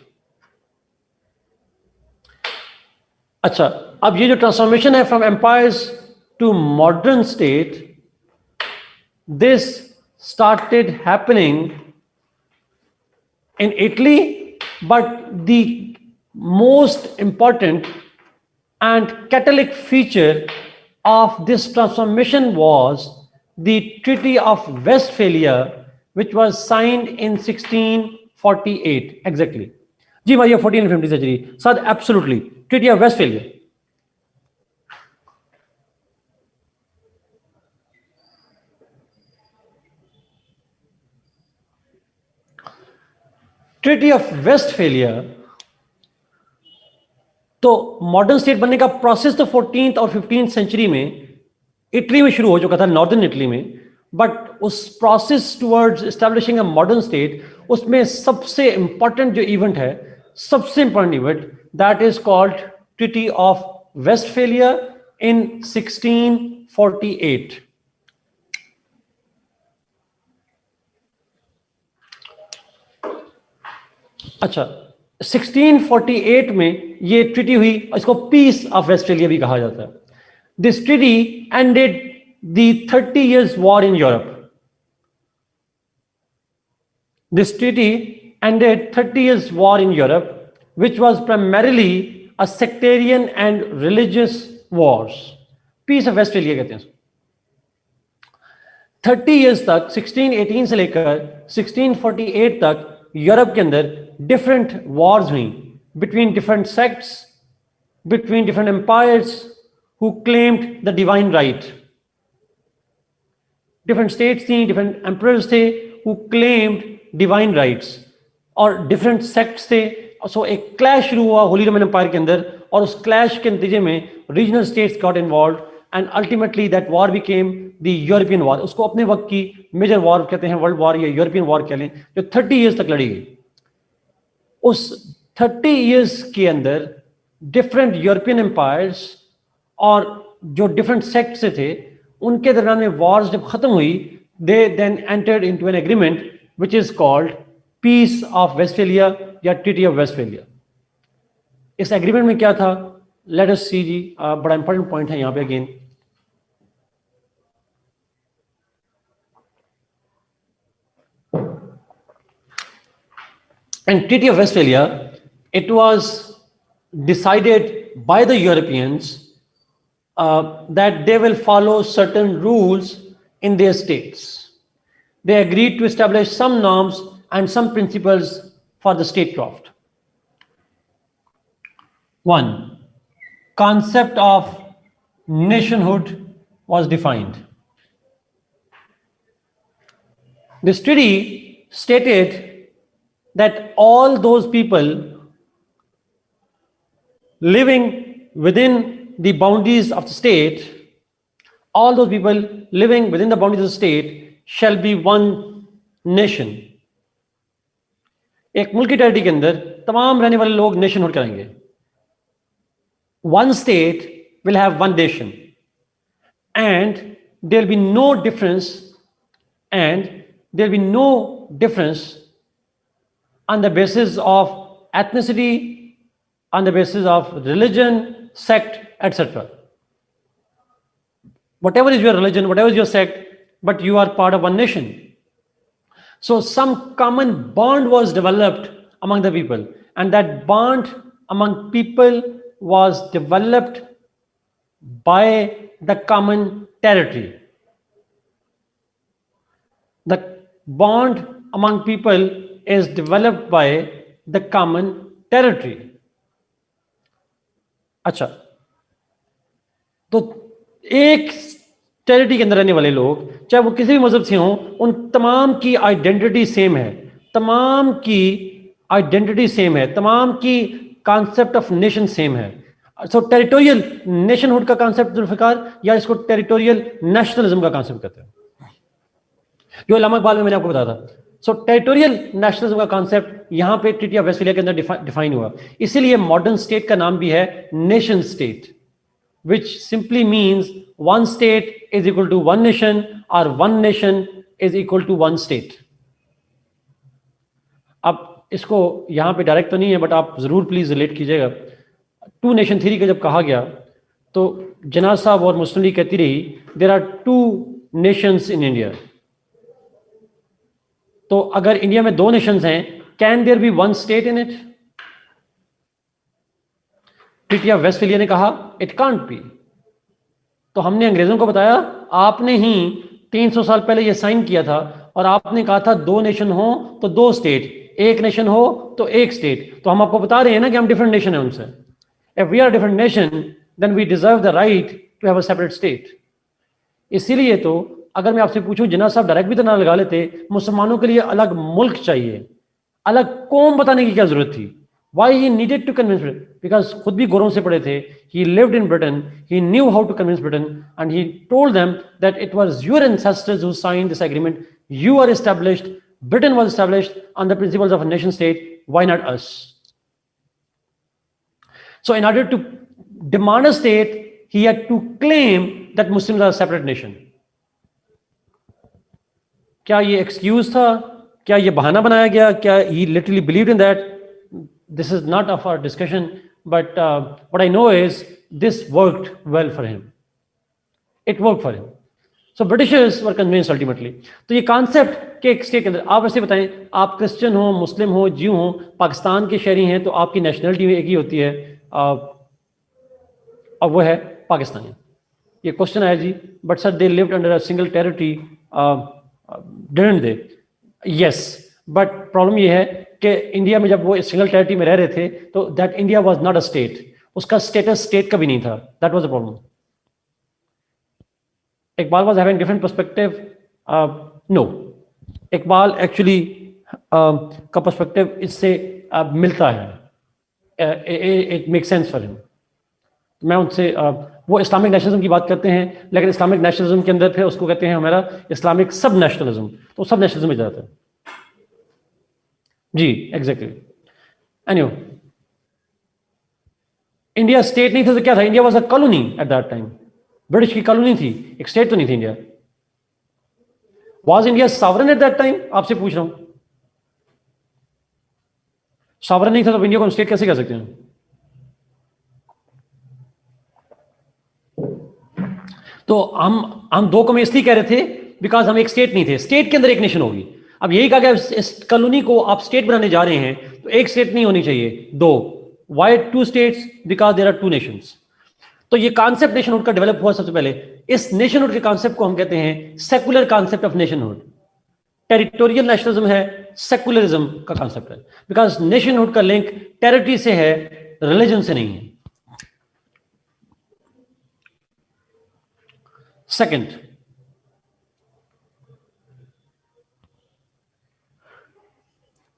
अच्छा, अब ये जो transformation है from empires to modern state, this started happening in Italy, but the most important and catalytic feature of this transformation was the Treaty of Westphalia, which was signed in 1648. Exactly. जी भाई, 1450 century. Sir, absolutely. Treaty of Westphalia. Treaty of Westphalia, तो modern state बनने का process तो 14th और 15th century में Italy में शुरू हो चुका था, नॉर्दर्न इटली में, बट उस process towards establishing a modern state, उसमें सबसे इंपॉर्टेंट जो इवेंट है, सबसे important event, that is called treaty of Westphalia in 1648. अच्छा, 1648 में ये ट्रीटी हुई, इसको पीस ऑफ वेस्टफेलिया भी कहा जाता है. This treaty ended the 30 years war in Europe. This treaty ended 30 years war in Europe, which was primarily a sectarian and religious wars. Peace of Westphalia कहते हैं. 30 years तक, 1618 से लेकर 1648 तक यूरोप के अंदर डिफरेंट वॉर्स हुई between different sects, between different empires who claimed the divine right. Different states थी, डिफरेंट एम्परर्स थे हु क्लेम्ड डिवाइन राइट्स, और डिफरेंट सेक्ट्स थे. सो एक क्लैश शुरू हुआ होली रोमन एम्पायर के अंदर, और उस क्लैश के नतीजे में regional states got involved, and ultimately that war became the European war. उसको अपने वक्त की मेजर वॉर कहते हैं, वर्ल्ड वॉर या यूरोपियन वॉर कह लें, जो 30 years तक लड़ी गई. उस 30 years के अंदर डिफरेंट यूरोपियन एम्पायर्स और जो डिफरेंट सेक्ट से थे, उनके दरमियान में वॉर्स जब खत्म हुई, they then entered into an agreement which is called peace of Westphalia या ट्रीटी ऑफ वेस्टफेलिया. इस एग्रीमेंट में क्या था, लेट अस सी जी. बड़ा इंपॉर्टेंट पॉइंट है यहाँ पे again. And Treaty of Westphalia, it was decided by the Europeans that they will follow certain rules in their states. They agreed to establish some norms and some principles for the statecraft. One, concept of nationhood was defined. This treaty stated that all those people living within the boundaries of the state, all those people living within the boundaries of the state shall be one nation. एक मुल्क की territory के अंदर तमाम रहने वाले लोग nationhood करेंगे. One state will have one nation, and there will be no difference, and there will be no difference on the basis of ethnicity, on the basis of religion, sect, etc. Whatever is your religion, whatever is your sect, but you are part of one nation. So some common bond was developed among the people, and that bond among people was developed by the common territory. The bond among people is developed by the common territory. अच्छा, तो एक territory के अंदर रहने वाले लोग, चाहे वो किसी भी मजहब से हों, उन तमाम की आइडेंटिटी सेम है, तमाम की आइडेंटिटी सेम है, तमाम की कॉन्सेप्ट ऑफ नेशन सेम है। सो टेरिटोरियल नेशनहुड का कॉन्सेप्ट जुल्फिकार, या इसको टेरिटोरियल नेशनलिज्म का कॉन्सेप्ट कहते हैं, जो इलामा इकबाल में मैंने आपको बताया था। सो टेरिटोरियल नेशनलिज्म का कॉन्सेप्ट यहां पे ट्रीटी ऑफ वेस्टफालिया के अंदर डिफाइन हुआ। इसीलिए मॉडर्न स्टेट का नाम भी है nation state, which simply means one state is equal to one nation or one nation is equal to one state. अब इसको यहां पे डायरेक्ट तो नहीं है, बट आप जरूर प्लीज रिलेट कीजिएगा। टू नेशन थ्योरी का जब कहा गया तो जना साहब और मुस्लिम लीग कहती रही there are two nations in India. तो अगर इंडिया में दो नेशंस हैं, can there be one state in it? Treaty of Westphalia ने कहा इट कांट बी। तो हमने अंग्रेजों को बताया आपने ही 300 साल पहले ये साइन किया था, और आपने कहा था दो नेशन हो तो दो स्टेट, एक नेशन हो तो एक स्टेट। तो हम आपको बता रहे हैं ना कि हम डिफरेंट नेशन है उनसे। If we are different nation then we deserve the right to have a separate state. इसीलिए तो अगर मैं आपसे पूछूं, जिन्ना साहब डायरेक्ट भी तो ना लगा लेते, मुसलमानों के लिए अलग मुल्क चाहिए, अलग कौम बताने की क्या जरूरत थी? Why he needed to convince Britain? Because खुद भी गोरों से पढ़े थे, he lived in Britain, he knew how to convince Britain, and he told them that it was your ancestors who signed this agreement. You are established, Britain was established on the principles of a nation state. Why not us? So in order to demand a state, he had to claim that Muslims are a separate nation. क्या ये excuse था? क्या ये बहाना बनाया गया? क्या he literally believed in that? This is not of our discussion, but what I know is this worked well for him. It worked for him. So Britishers were convinced ultimately. तो ये concept के एक state के अंदर आप ऐसे बताएं, आप क्रिश्चियन हो, मुस्लिम हो, ज्यू हो, पाकिस्तान के शहरी हैं, तो आपकी नेशनलिटी एक ही होती है, और वो है पाकिस्तानी। ये क्वेश्चन आया जी, but sir they lived under a single territory, didn't they? Yes, but problem ये है कि इंडिया में जब वो सिंगल टेरिटरी में रह रहे थे तो that India was not a state, उसका स्टेटस स्टेट का भी नहीं था। That was the problem. Iqbal was having different perspective. No, Iqbal actually का पर्सपेक्टिव इससे मिलता है, it make sense for him. मैं उनसे वो इस्लामिक नेशनलिज्म की बात करते हैं, लेकिन इस्लामिक नेशनलिज्म के अंदर फिर उसको कहते हैं हमारा इस्लामिक सब नेशनलिज्म, तो सब नेशनलिज्म में जाता है जी, एग्जैक्टली। एनीवे, इंडिया स्टेट नहीं था तो क्या था? India was a colony eight that time, British की कॉलोनी थी, एक स्टेट तो नहीं थी India. Was India sovereign eight that time? आपसे पूछ रहा हूं। सॉवरेन नहीं था तो इंडिया को हम स्टेट कैसे कह सकते हैं? तो हम दो को में इसलिए कह रहे थे बिकॉज हम एक स्टेट नहीं थे, स्टेट के अंदर एक नेशन होगी। अब यही कहा कि इस कॉलोनी को आप स्टेट बनाने जा रहे हैं तो एक स्टेट नहीं होनी चाहिए, दो। Why two states? Because there are two nations. तो ये कॉन्सेप्ट नेशनहुड का डेवलप हुआ सबसे पहले। इस नेशनहुड के कॉन्सेप्ट को हम कहते हैं secular concept of nationhood. Territorial nationalism है, सेकुलरिज्म का कॉन्सेप्ट है, बिकॉज नेशनहुड का लिंक टेरिटरी से है, रिलीजन से नहीं है। सेकंड,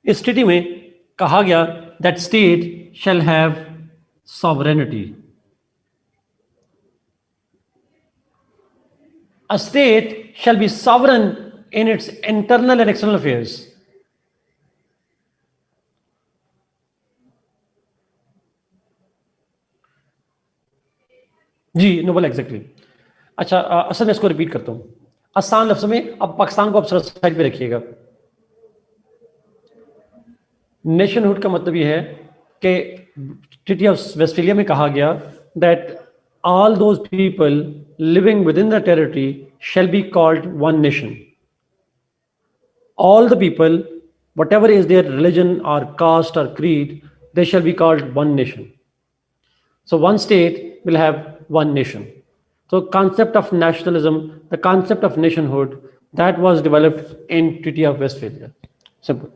इस ट्रीटी में कहा गया that state shall have sovereignty. A state shall be sovereign in its internal and external affairs. जी, नोबल, एग्जैक्टली। अच्छा, असल में इसको रिपीट करता हूं आसान लफ्ज़ों में। अब पाकिस्तान को आप साइड पे रखिएगा। नेशनहुड का मतलब यह है कि ट्रीटी ऑफ वेस्टफालिया में कहा गया that all those people living within the territory shall be called one nation. All the people, whatever is their religion or caste or creed, they shall be called one nation. So one state will have one nation. So concept of nationalism, the concept of nationhood, that was developed in Treaty of Westphalia. Simple.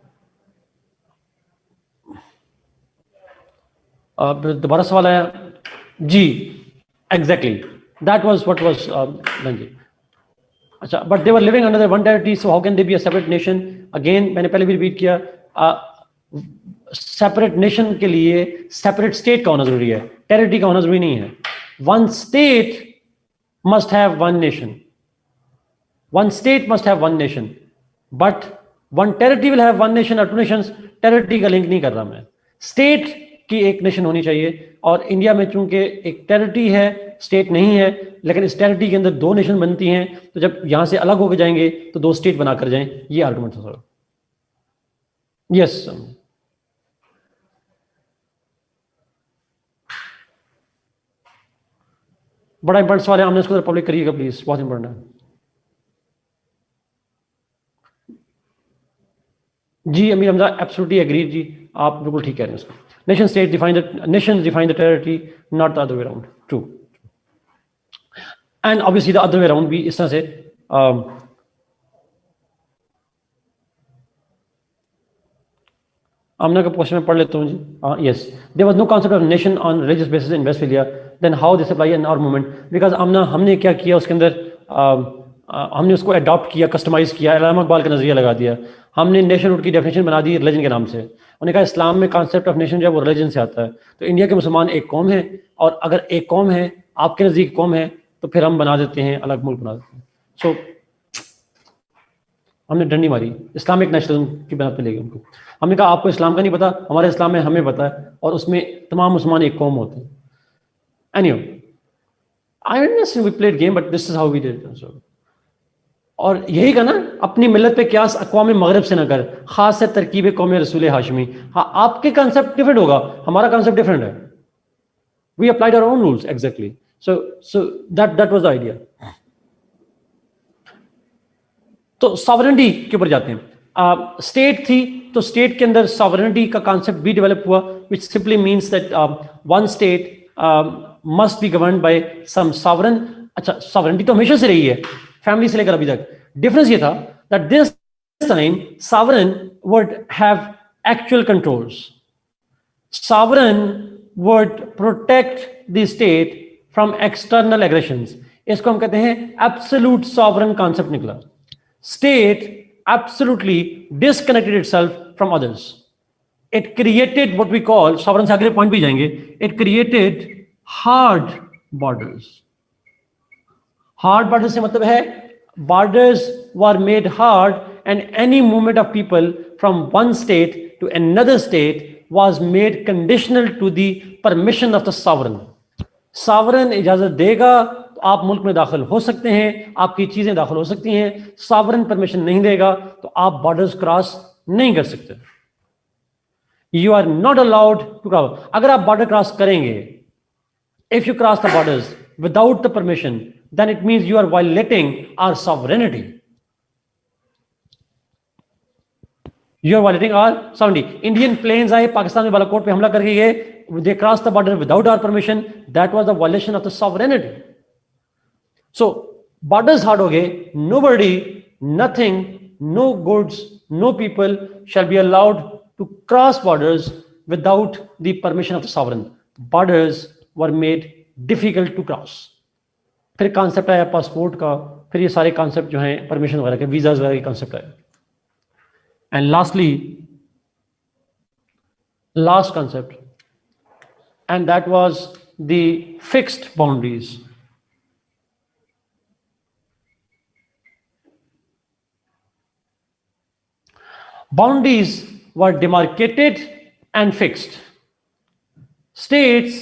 दोबारा सवाल आया जी, exactly, that was what was done. अच्छा, but they were living under the one territory, so how can they be a separate nation? Again, मैंने पहले भी repeat किया, separate nation के लिए सेपरेट स्टेट का होना जरूरी है, टेरिटरी का होना जरूरी नहीं है. One state must have one nation. One state must have one nation. But one territory will have one nation or two nations. Territory का लिंक नहीं कर रहा मैं. स्टेट की एक नेशन होनी चाहिए, और इंडिया में चूंकि एक टेरिटरी है, स्टेट नहीं है, लेकिन इस टेरिटरी के अंदर दो नेशन बनती हैं, तो जब यहां से अलग होकर जाएंगे तो दो स्टेट बनाकर जाएं. ये आर्गुमेंट था सर. यस. बड़ा इंपॉर्टेंट सवाल है, हमने इसको पब्लिक करिएगा प्लीज, बहुत इंपॉर्टेंट है. जी अमीर हमजा, एब्सोल्युटली एग्री जी, आप बिल्कुल ठीक कह रहे हैं इसको. Nation state define the nation define the territory, not the other way around. True. And obviously the other way around भी इस तरह से. आमना का क्वेश्चन में पढ़ लेता हूँ जी. Yes, there was no concept of nation on religious basis in Westphalia, then how this apply in our movement. Because Amna हमने क्या किया उसके अंदर, हमने उसको अडॉप्ट किया, कस्टमाइज किया, अल्लामा इकबाल का नजरिया लगा दिया. हमने नेशनहुड की डेफिनेशन बना दी रिलीजन के नाम से. उन्होंने कहा इस्लाम में कांसेप्ट ऑफ नेशन जो है वो रिलीजन से आता है. तो इंडिया के मुसलमान एक कौम है, और अगर एक कौम है, आपके नज़दीक कौम है, तो फिर हम बना देते हैं अलग मुल्क बना देते हैं. सो हमने डंडी मारी, इस्लामिक नेशनलिज्म की बना पे ले गए उनको. हमने कहा आपको इस्लाम का नहीं पता, हमारे इस्लाम में हमें पता है, और उसमें तमाम मुसलमान एक कौम होते हैं. Anyway, I understand we played game, but this is how we did it. और यही का ना, अपनी मिलत पे क्यास अक़वाम मगरब से ना कर, खास से तरकीब कौम रसूल हाशमी. हाँ, आपके कॉन्सेप्ट डिफरेंट होगा, हमारा कॉन्सेप्ट डिफरेंट है. We applied our own rules exactly. So that was the idea. तो सॉवरेनिटी के ऊपर जाते हैं. स्टेट थी, तो स्टेट के अंदर सॉवरेनिटी का कॉन्सेप्ट भी डेवलप हुआ, which simply means that one state must be governed by some sovereign. अच्छा, सॉवरेनिटी तो हमेशा से रही है, फैमिली से लेकर अभी तक. डिफरेंस ये था that this time sovereign would have actual controls. Sovereign would protect the state from external aggressions. इसको हम कहते हैं एब्सोल्यूट सॉवरेन कॉन्सेप्ट निकला. State absolutely disconnected itself from others. It created what we call, sovereign से अगले point भी जाएंगे, it created hard borders. Hard borders से मतलब है borders were made hard, and any movement of people from one state to another state was made conditional to the permission of the sovereign. Sovereign इजाजत देगा आप मुल्क में दाखिल हो सकते हैं, आपकी चीजें दाखिल हो सकती हैं. सॉवरेन परमिशन नहीं देगा तो आप बॉर्डर्स क्रॉस नहीं कर सकते. You are not allowed to cross. अगर आप बॉर्डर क्रॉस करेंगे, if you cross the borders without the permission, then it means you are violating our sovereignty. You are violating our sovereignty. Indian planes आए, पाकिस्तान में बालाकोट पे हमला करके गए, they cross the border without our permission, that was the violation of the sovereignty. So borders hard हो गए, nobody, nothing, no goods, no people shall be allowed to cross borders without the permission of the sovereign. Borders were made difficult to cross. फिर concept आया passport का, फिर ये सारे concept जो हैं परमिशन वगैरह के, वीजाज वगैरह के कॉन्सेप्ट आए. And lastly, last concept, and that was the fixed boundaries. Boundaries were demarcated and fixed. States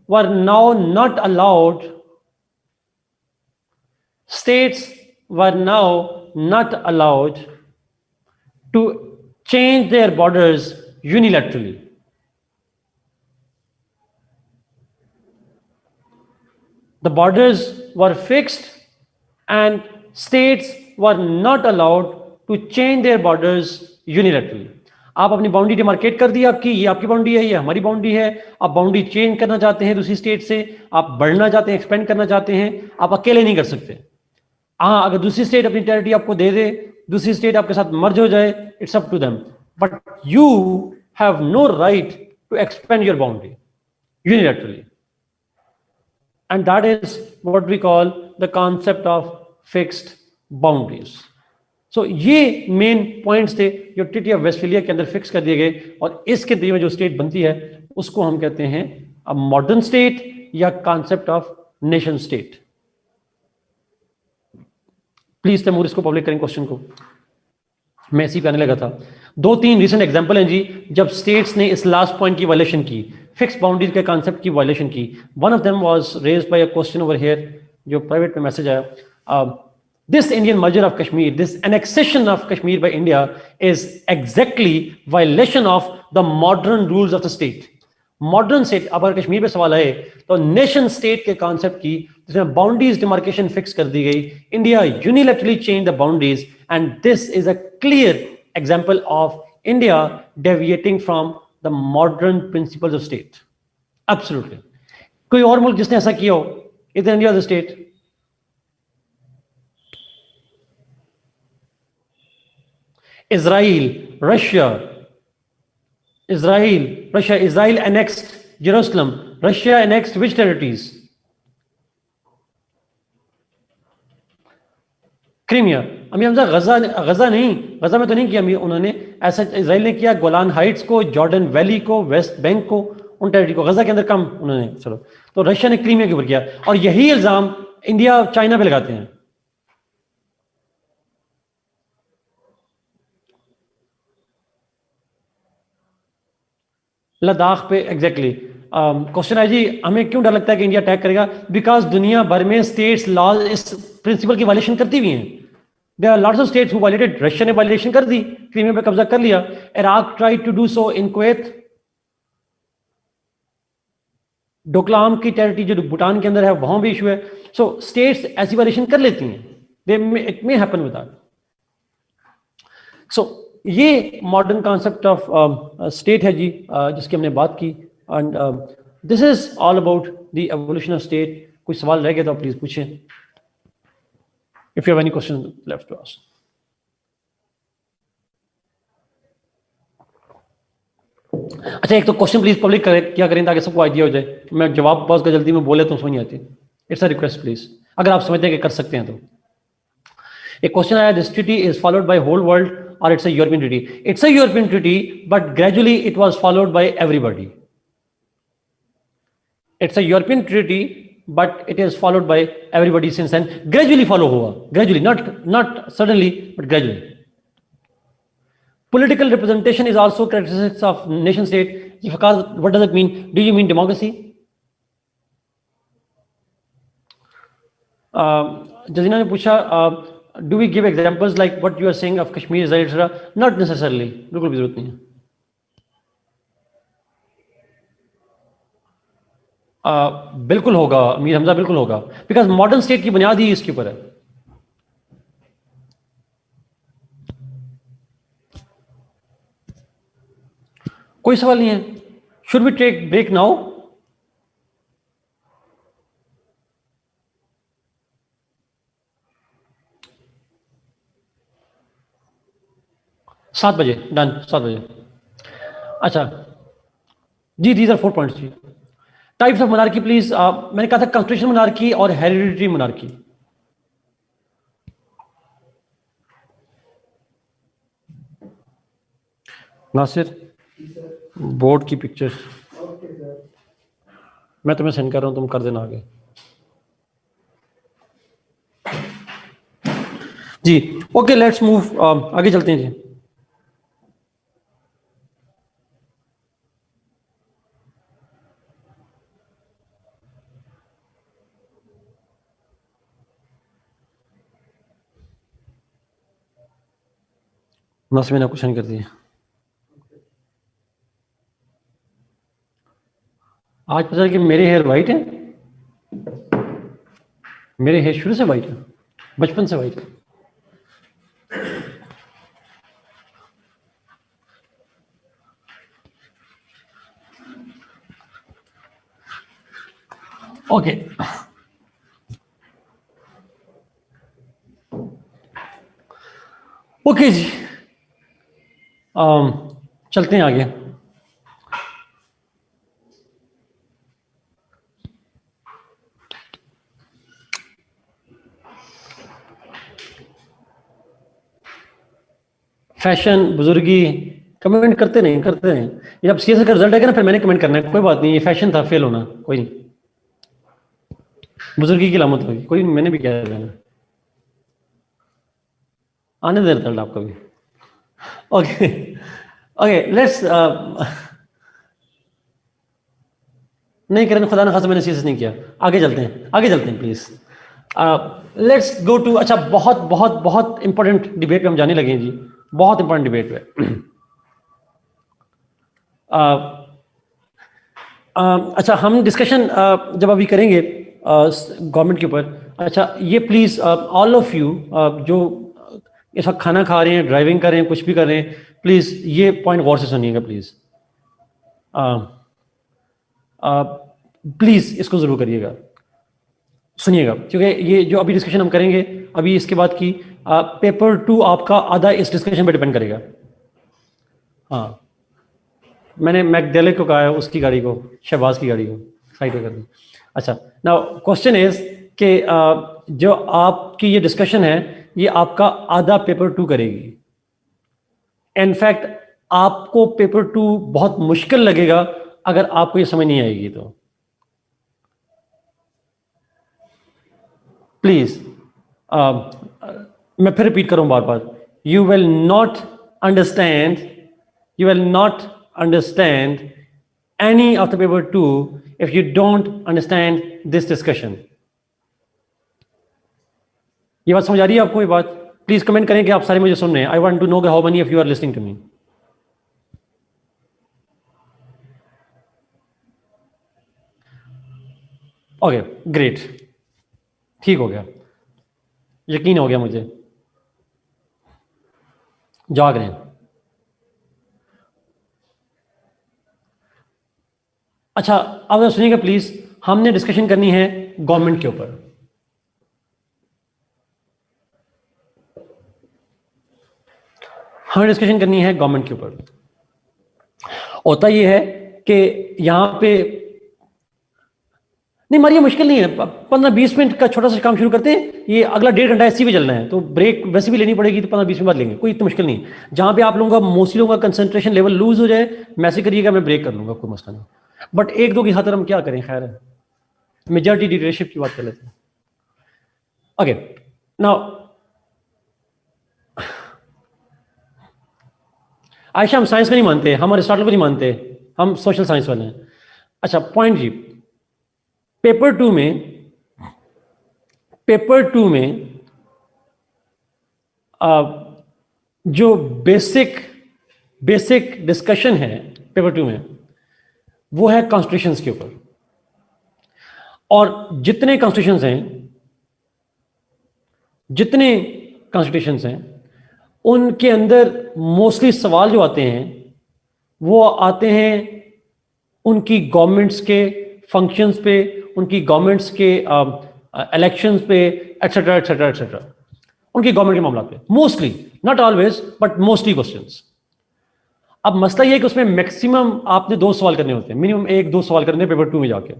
were now not allowed. States were now not allowed to change their borders unilaterally. The borders were fixed, and states were not allowed to change their borders unilaterally. आप अपनी boundary demarcate कर दी आपकी, ये आपकी boundary है, ये हमारी boundary है. आप बाउंड्री चेंज करना चाहते हैं दूसरी स्टेट से, आप बढ़ना चाहते हैं, एक्सपेंड करना चाहते हैं, आप अकेले नहीं कर सकते. हाँ, अगर दूसरी स्टेट अपनी टेरिटरी आपको दे दे, दूसरी स्टेट आपके साथ मर्ज हो जाए, it's up to them, but you have no right to expand your boundary unilaterally. And that is what we call the concept of fixed boundaries. So ये मेन पॉइंट्स थे जो treaty of Westphalia के अंदर fix कर दिए गए, और इसके नतीजे में जो स्टेट बनती है उसको हम कहते हैं अ मॉडर्न स्टेट या concept of nation state. Please Taimur इसको पब्लिक करें क्वेश्चन को, मैं इसी पे आने लगा था। 2-3 रिसेंट एग्जांपल हैं जी जब स्टेट्स ने इस लास्ट पॉइंट की वायलेशन की, फिक्स बाउंड्रीज के कॉन्सेप्ट की वायलेशन की। One of them was raised bye a question over here, जो प्राइवेट में मैसेज आया। This Indian merger of Kashmir, this annexation of Kashmir by India is exactly violation of the modern rules of the state. Modern state, अब अगर कश्मीर पे सवाल आए तो nation state के कॉन्सेप्ट की, जिसमें बाउंड्रीज डिमार्केशन फिक्स कर दी गई, India unilaterally change the boundaries, and this is a clear example of India deviating from the modern principles of state. Absolutely. कोई और मुल्क जिसने ऐसा किया हो, is India the state? Israel, Russia, Israel annexed Jerusalem. Russia annexed which territories? Crimea. Amir Hamza गजा नहीं, गजा में तो नहीं किया उन्होंने ऐसा। इसराइल ने किया गोलान हाइट्स को, जॉर्डन वैली को, वेस्ट बैंक को, उन टेरिटरी को। गजा के अंदर कम उन्होंने, चलो। तो रशिया ने क्रीमिया के ऊपर किया, और यही इल्जाम इंडिया चाइना पे लगाते हैं। लद्दाख पे एग्जैक्टली क्वेश्चन है जी, हमें क्यों डर लगता है कि इंडिया अटैक करेगा? बिकॉज दुनिया भर में स्टेट्स लॉ इस प्रिंसिपल की वायलेशन करती हुई हैं। There are lots of states who violated. Russia ने वायलेशन कर दी, क्रीमिया पे कब्जा कर लिया। Iraq tried to do so in Kuwait. Doklam की टेरिटरी जो भूटान के अंदर है, वहां भी इशू है। सो स्टेट्स ऐसी वायलेशन कर लेती हैं, it may happen with that. So ये मॉडर्न कॉन्सेप्ट ऑफ स्टेट है जी, जिसकी हमने बात की। And this is all about the evolution of state. कोई सवाल रह गया तो प्लीज पूछें, if you have any question left to ask. अच्छा, एक तो क्वेश्चन प्लीज पब्लिक क्या करें ताकि सबको आइडिया हो जाए। मैं जवाब बहुत जल्दी में बोले तो समझ नहीं आती। इट्स अ रिक्वेस्ट प्लीज, अगर आप समझते हैं कि कर सकते हैं तो। एक क्वेश्चन आया, this treaty is followed by whole world or it's a European treaty? It's a European treaty, but gradually it was followed by everybody. It's a European treaty, but it is followed by everybody since then. Gradually follow हुआ, gradually, not suddenly, but gradually. Political representation is also characteristics of nation state. What does it mean? Do you mean democracy? Jazina ने पूछा, do we give examples like what you are saying of Kashmir, etc.? Not necessarily, बिल्कुल भी जरूरत नहीं है। बिल्कुल होगा अमीर हमजा, बिल्कुल होगा, बिकॉज मॉडर्न स्टेट की बुनियाद ही इसके ऊपर है। कोई सवाल नहीं है। Should we take break now? 7 बजे डन, 7 बजे। अच्छा जी, दीज आर 4 पॉइंट्स जी। Types of monarchy please. मैंने कहा था कॉन्स्टिट्यूशनल मोनार्की और हेरिडिटरी मोनार्की। नासिर, बोर्ड की पिक्चर मैं तुम्हें सेंड कर रहा हूं, तुम कर देना आगे जी। ओके, लेट्स मूव, आगे चलते हैं जी। नस मैंने क्वेश्चन कर दिया। आज पता है कि मेरे हेयर वाइट है। मेरे हेयर शुरू से वाइट है, बचपन से वाइट है। ओके, ओके जी, चलते हैं आगे। फैशन, बुजुर्गी, कमेंट करते नहीं ये जब सीएसए का रिजल्ट आएगा ना फिर मैंने कमेंट करना है, कोई बात नहीं, ये फैशन था, फेल होना कोई नहीं, बुजुर्गी की लामत होगी, कोई नहीं, मैंने भी कह देना, आने दे रिजल्ट आपका भी। ओके ओके लेट्स नहीं करें खुदा ना खासा, मैंने सीएसए नहीं किया, आगे चलते हैं प्लीज। लेट्स गो टू, अच्छा बहुत बहुत बहुत इंपॉर्टेंट डिबेट पे हम जाने लगे हैं जी, बहुत इंपॉर्टेंट डिबेट पे। अच्छा हम डिस्कशन जब अभी करेंगे गवर्नमेंट के ऊपर, अच्छा ये प्लीज़ ऑल ऑफ यू जो इस वक्त खाना खा रहे हैं, ड्राइविंग कर रहे हैं, कुछ भी कर रहे हैं, प्लीज़ ये पॉइंट गौर से सुनिएगा प्लीज़, प्लीज़ इसको ज़रूर करिएगा, सुनिएगा, क्योंकि ये जो अभी डिस्कशन हम करेंगे अभी इसके बाद की पेपर 2 आपका आधा इस डिस्कशन पे डिपेंड करेगा। हाँ मैंने मैकडैले को कहा है, उसकी गाड़ी को, शहबाज की गाड़ी को साइड कर दी। अच्छा नाउ क्वेश्चन इज कि जो आपकी ये डिस्कशन है ये आपका आधा पेपर 2 करेगी। इनफैक्ट आपको पेपर 2 बहुत मुश्किल लगेगा अगर आपको ये समझ नहीं आएगी तो प्लीज मैं फिर रिपीट करूं बार बार, you will not understand any of the paper 2 if you don't understand this discussion। ये बात समझ आ रही है आपको? ये बात प्लीज कमेंट करें कि आप सारे मुझे सुन रहे हैं। I want to know how many of you are listening to me. Okay great, ठीक हो गया, यकीन हो गया मुझे, जाग रहे हैं। अच्छा अब सुनिएगा प्लीज, हमने डिस्कशन करनी है गवर्नमेंट के ऊपर। हमें डिस्कशन करनी है गवर्नमेंट के ऊपर। होता यह है कि यहां पे नहीं मारिए, मुश्किल नहीं है, 15-20 मिनट का छोटा सा काम शुरू करते हैं, ये अगला 1.5 घंटा ऐसे भी चलना है, तो ब्रेक वैसे भी लेनी पड़ेगी, तो 15-20 मिनट बाद लेंगे, कोई इतना मुश्किल नहीं। जहां पे आप लोगों का मोस्टली लोगों का कंसंट्रेशन लेवल लूज हो जाए मैसेज करिएगा, मैं ब्रेक कर लूंगा, कोई मसला नहीं। बट एक दो की खातिर हम क्या करें, खैर है, मेजॉरिटी लीडरशिप की बात कर लेते हैं। ओके नाउ आयशा, हम साइंस को नहीं मानते, हम अरिस्टोटल को नहीं मानते, हम सोशल साइंस वाले हैं। अच्छा पॉइंट जी, पेपर 2 में जो बेसिक डिस्कशन है पेपर 2 में वो है कॉन्स्टिट्यूशंस के ऊपर। और जितने कॉन्स्टिट्यूशंस हैं उनके अंदर मोस्टली सवाल जो आते हैं वो आते हैं उनकी गवर्नमेंट्स के फंक्शंस पे, उनकी गवर्नमेंट्स के इलेक्शंस पे, एटसेट्रा एटसेट्रा एटसेट्रा, उनकी गवर्नमेंट के मामला पे, mostly, not always but mostly questions. अब मसला ये है कि उसमें मैक्सिमम आपने 2 सवाल करने होते हैं, मिनिमम 1-2 सवाल करने पेपर 2 में जाके,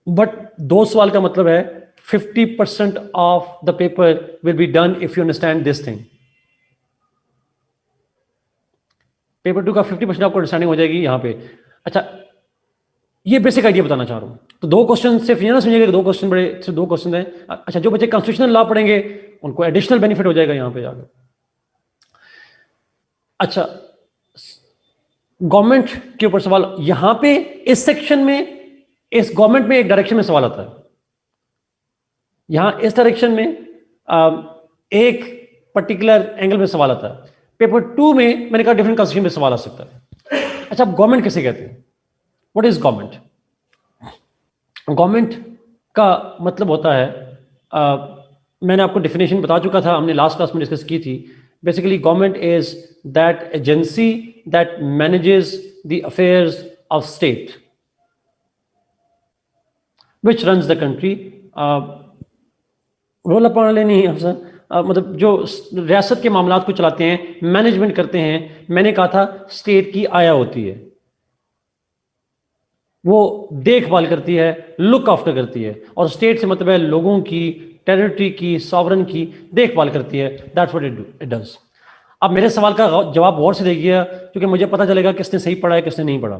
बट 2 सवाल का मतलब है 50% of the paper will be done if you understand this thing. Paper 2 का 50% आपको अंडरस्टैंडिंग हो जाएगी यहां पे। अच्छा ये बेसिक आइडिया बताना चाह रहा हूं, तो 2 क्वेश्चन सिर्फ ये ना समझिएगा कि 2 क्वेश्चन बड़े, सिर्फ 2 क्वेश्चन हैं। अच्छा जो बच्चे कॉन्स्टिट्यूशनल लॉ पढ़ेंगे उनको एडिशनल बेनिफिट हो जाएगा यहां पे जाकर। अच्छा गवर्नमेंट के ऊपर सवाल, यहां पे इस सेक्शन में, इस गवर्नमेंट में एक डायरेक्शन में सवाल आता है, यहां इस डायरेक्शन में एक पर्टिकुलर एंगल में सवाल आता है। पेपर 2 में मैंने कहा डिफरेंट कॉन्स्टिट्यूशन में सवाल आ सकता है। अच्छा गवर्नमेंट किसे कहते हैं? What is government? गवर्नमेंट का मतलब होता है, मैंने आपको डेफिनेशन बता चुका था, हमने लास्ट क्लास में डिस्कस की थी। Basically government is that agency that manages the affairs of state which runs the country. रोला पढ़ने नहीं है सर, मतलब जो रियासत के मामलात को चलाते हैं, मैनेजमेंट करते हैं। मैंने कहा था स्टेट की आया होती है, वो देखभाल करती है, लुक आफ्टर करती है, और स्टेट से मतलब है लोगों की, टेरिटरी की, सॉवरन की देखभाल करती है। That's what it does. अब मेरे सवाल का जवाब गौर से देखिए, क्योंकि मुझे पता चलेगा किसने सही पढ़ा है किसने नहीं पढ़ा.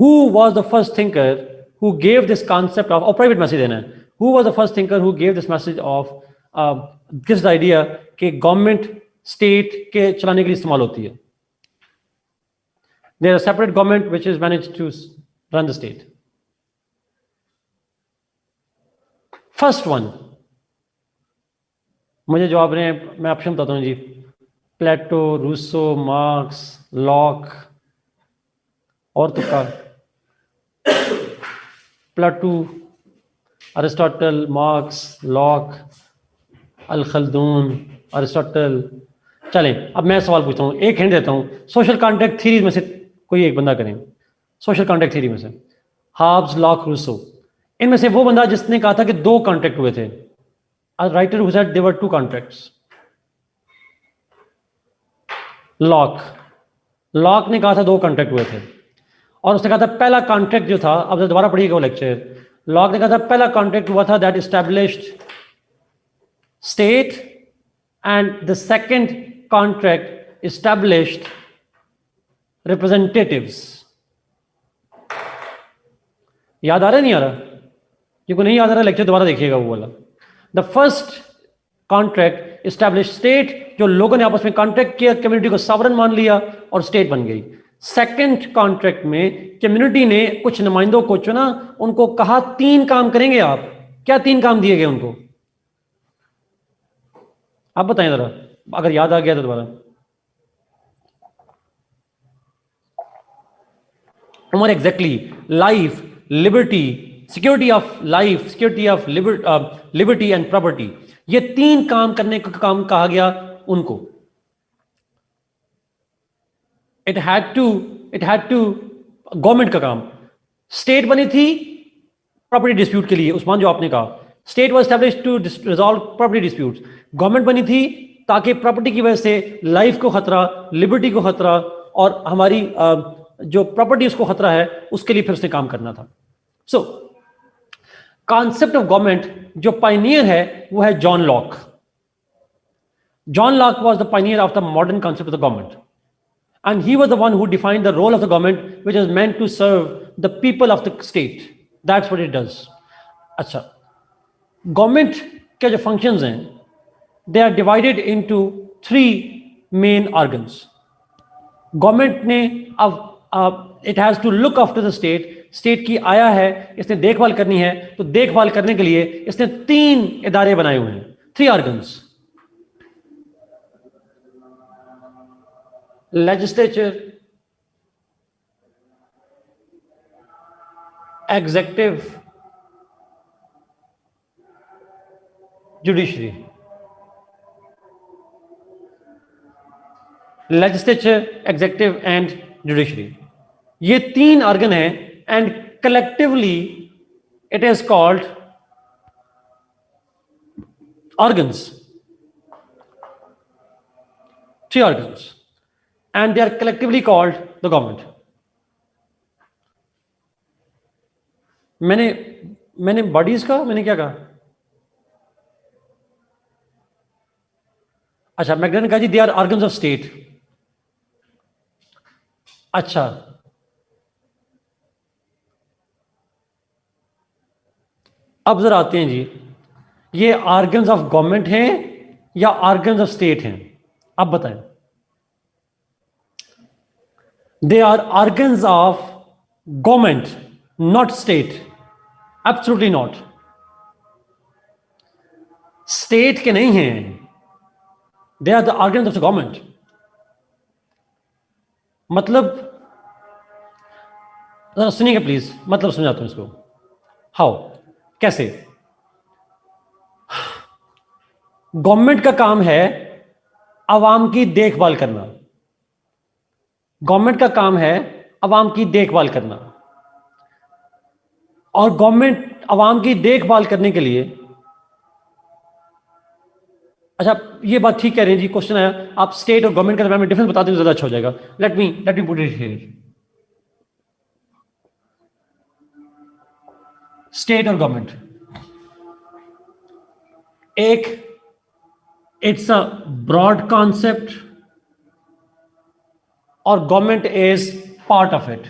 Who was the first thinker who gave this concept of, और प्राइवेट मैसेज देना है, who was the first thinker who gave this message of this idea कि गवर्नमेंट स्टेट के चलाने के लिए इस्तेमाल होती है. There is a separate government which is managed to run the state. First one, मुझे जवाब रहे हैं, मैं ऑप्शन बताता हूँ जी. प्लेटो, रूसो, मार्क्स, लॉक, और तो का प्लेटो, अरिस्टोटल, मार्क्स, लॉक, अल खल्दून, अरिस्टोटल. चलें, अब मैं सवाल पूछता हूँ, एक हिंट देता हूँ. सोशल कॉन्ट्रैक्ट थ्योरी में से कोई एक बंदा करें. सोशल कॉन्ट्रैक्ट थ्योरी में से हाब्स, लॉक, रूसो, इनमें से वो बंदा जिसने कहा था कि दो कॉन्ट्रैक्ट हुए थे. A writer who said there were two contracts. Lock ने कहा था दो कॉन्ट्रैक्ट हुए थे, और उसने कहा था पहला कॉन्ट्रैक्ट जो था, अब दोबारा पढ़िएगा वो लेक्चर. लॉक ने कहा था पहला कॉन्ट्रैक्ट हुआ था that established state, and the second contract established representatives. याद आ रहा है नहीं आ रहा? जिनको नहीं याद आ रहा लेक्चर दोबारा देखिएगा वो वाला. The first contract establish state, जो लोगों ने आपस में कॉन्ट्रैक्ट किया, कम्युनिटी को सॉवरेन मान लिया और स्टेट बन गई. सेकंड कॉन्ट्रैक्ट में कम्युनिटी ने कुछ नुमाइंदों को चुना, उनको कहा तीन काम करेंगे आप. क्या तीन काम दिए गए उनको? आप बताएं जरा, अगर याद आ गया तो दोबारा. और exactly life, liberty, security of life, security of liberty and property, ये तीन काम करने का काम कहा गया उनको. इट हैड टू गवर्नमेंट का काम. स्टेट बनी थी प्रॉपर्टी डिस्प्यूट के लिए, उस्मान जो आपने कहा, state was established to resolve property disputes. Government बनी थी ताकि प्रॉपर्टी की वजह से लाइफ को खतरा, लिबर्टी को खतरा, और हमारी जो प्रॉपर्टी उसको खतरा है, उसके लिए फिर उसने काम करना था. सो कॉन्सेप्ट ऑफ गवर्नमेंट जो पायनियर है वो है John Locke. John Locke was the Pioneer of the modern concept of the government, and he was the one who defined the role of the government, which is meant to serve the people of the state. That's what it does. अच्छा, government के जो functions हैं, they are divided into three main organs. Government ने अब it has to look after the state. State की आया है, इसने देखभाल करनी है, तो देखभाल करने के लिए इसने तीन इदारे बनाए हुए हैं, three organs. Legislature, executive, judiciary. Legislature, executive and judiciary, ये तीन ऑर्गन हैं, and collectively it is called organs. Three organs, and they are collectively called the government. मैंने बॉडीज का मैंने क्या कहा? अच्छा, मैकडन ने कहा जी they are organs of state. अच्छा, अब जरा आते हैं जी, ये ऑर्गन्स ऑफ गवर्नमेंट हैं या ऑर्गन्स ऑफ स्टेट हैं? अब बताएं. They are organs of government, not state. Absolutely not. State के नहीं हैं. They are the organs of the government. मतलब, जरा सुनिएगा प्लीज, मतलब समझाता हूं इसको. हाउ, कैसे? गवर्नमेंट का काम है आवाम की देखभाल करना. गवर्नमेंट का काम है अवाम की देखभाल करना, और गवर्नमेंट अवाम की देखभाल करने के लिए, अच्छा ये बात ठीक कह रहे हैं जी, क्वेश्चन आया आप स्टेट और गवर्नमेंट के दरमियान में डिफरेंस बता दें तो ज्यादा अच्छा हो जाएगा. Let me put it here. State और गवर्नमेंट, एक It's a broad concept or government is part of it,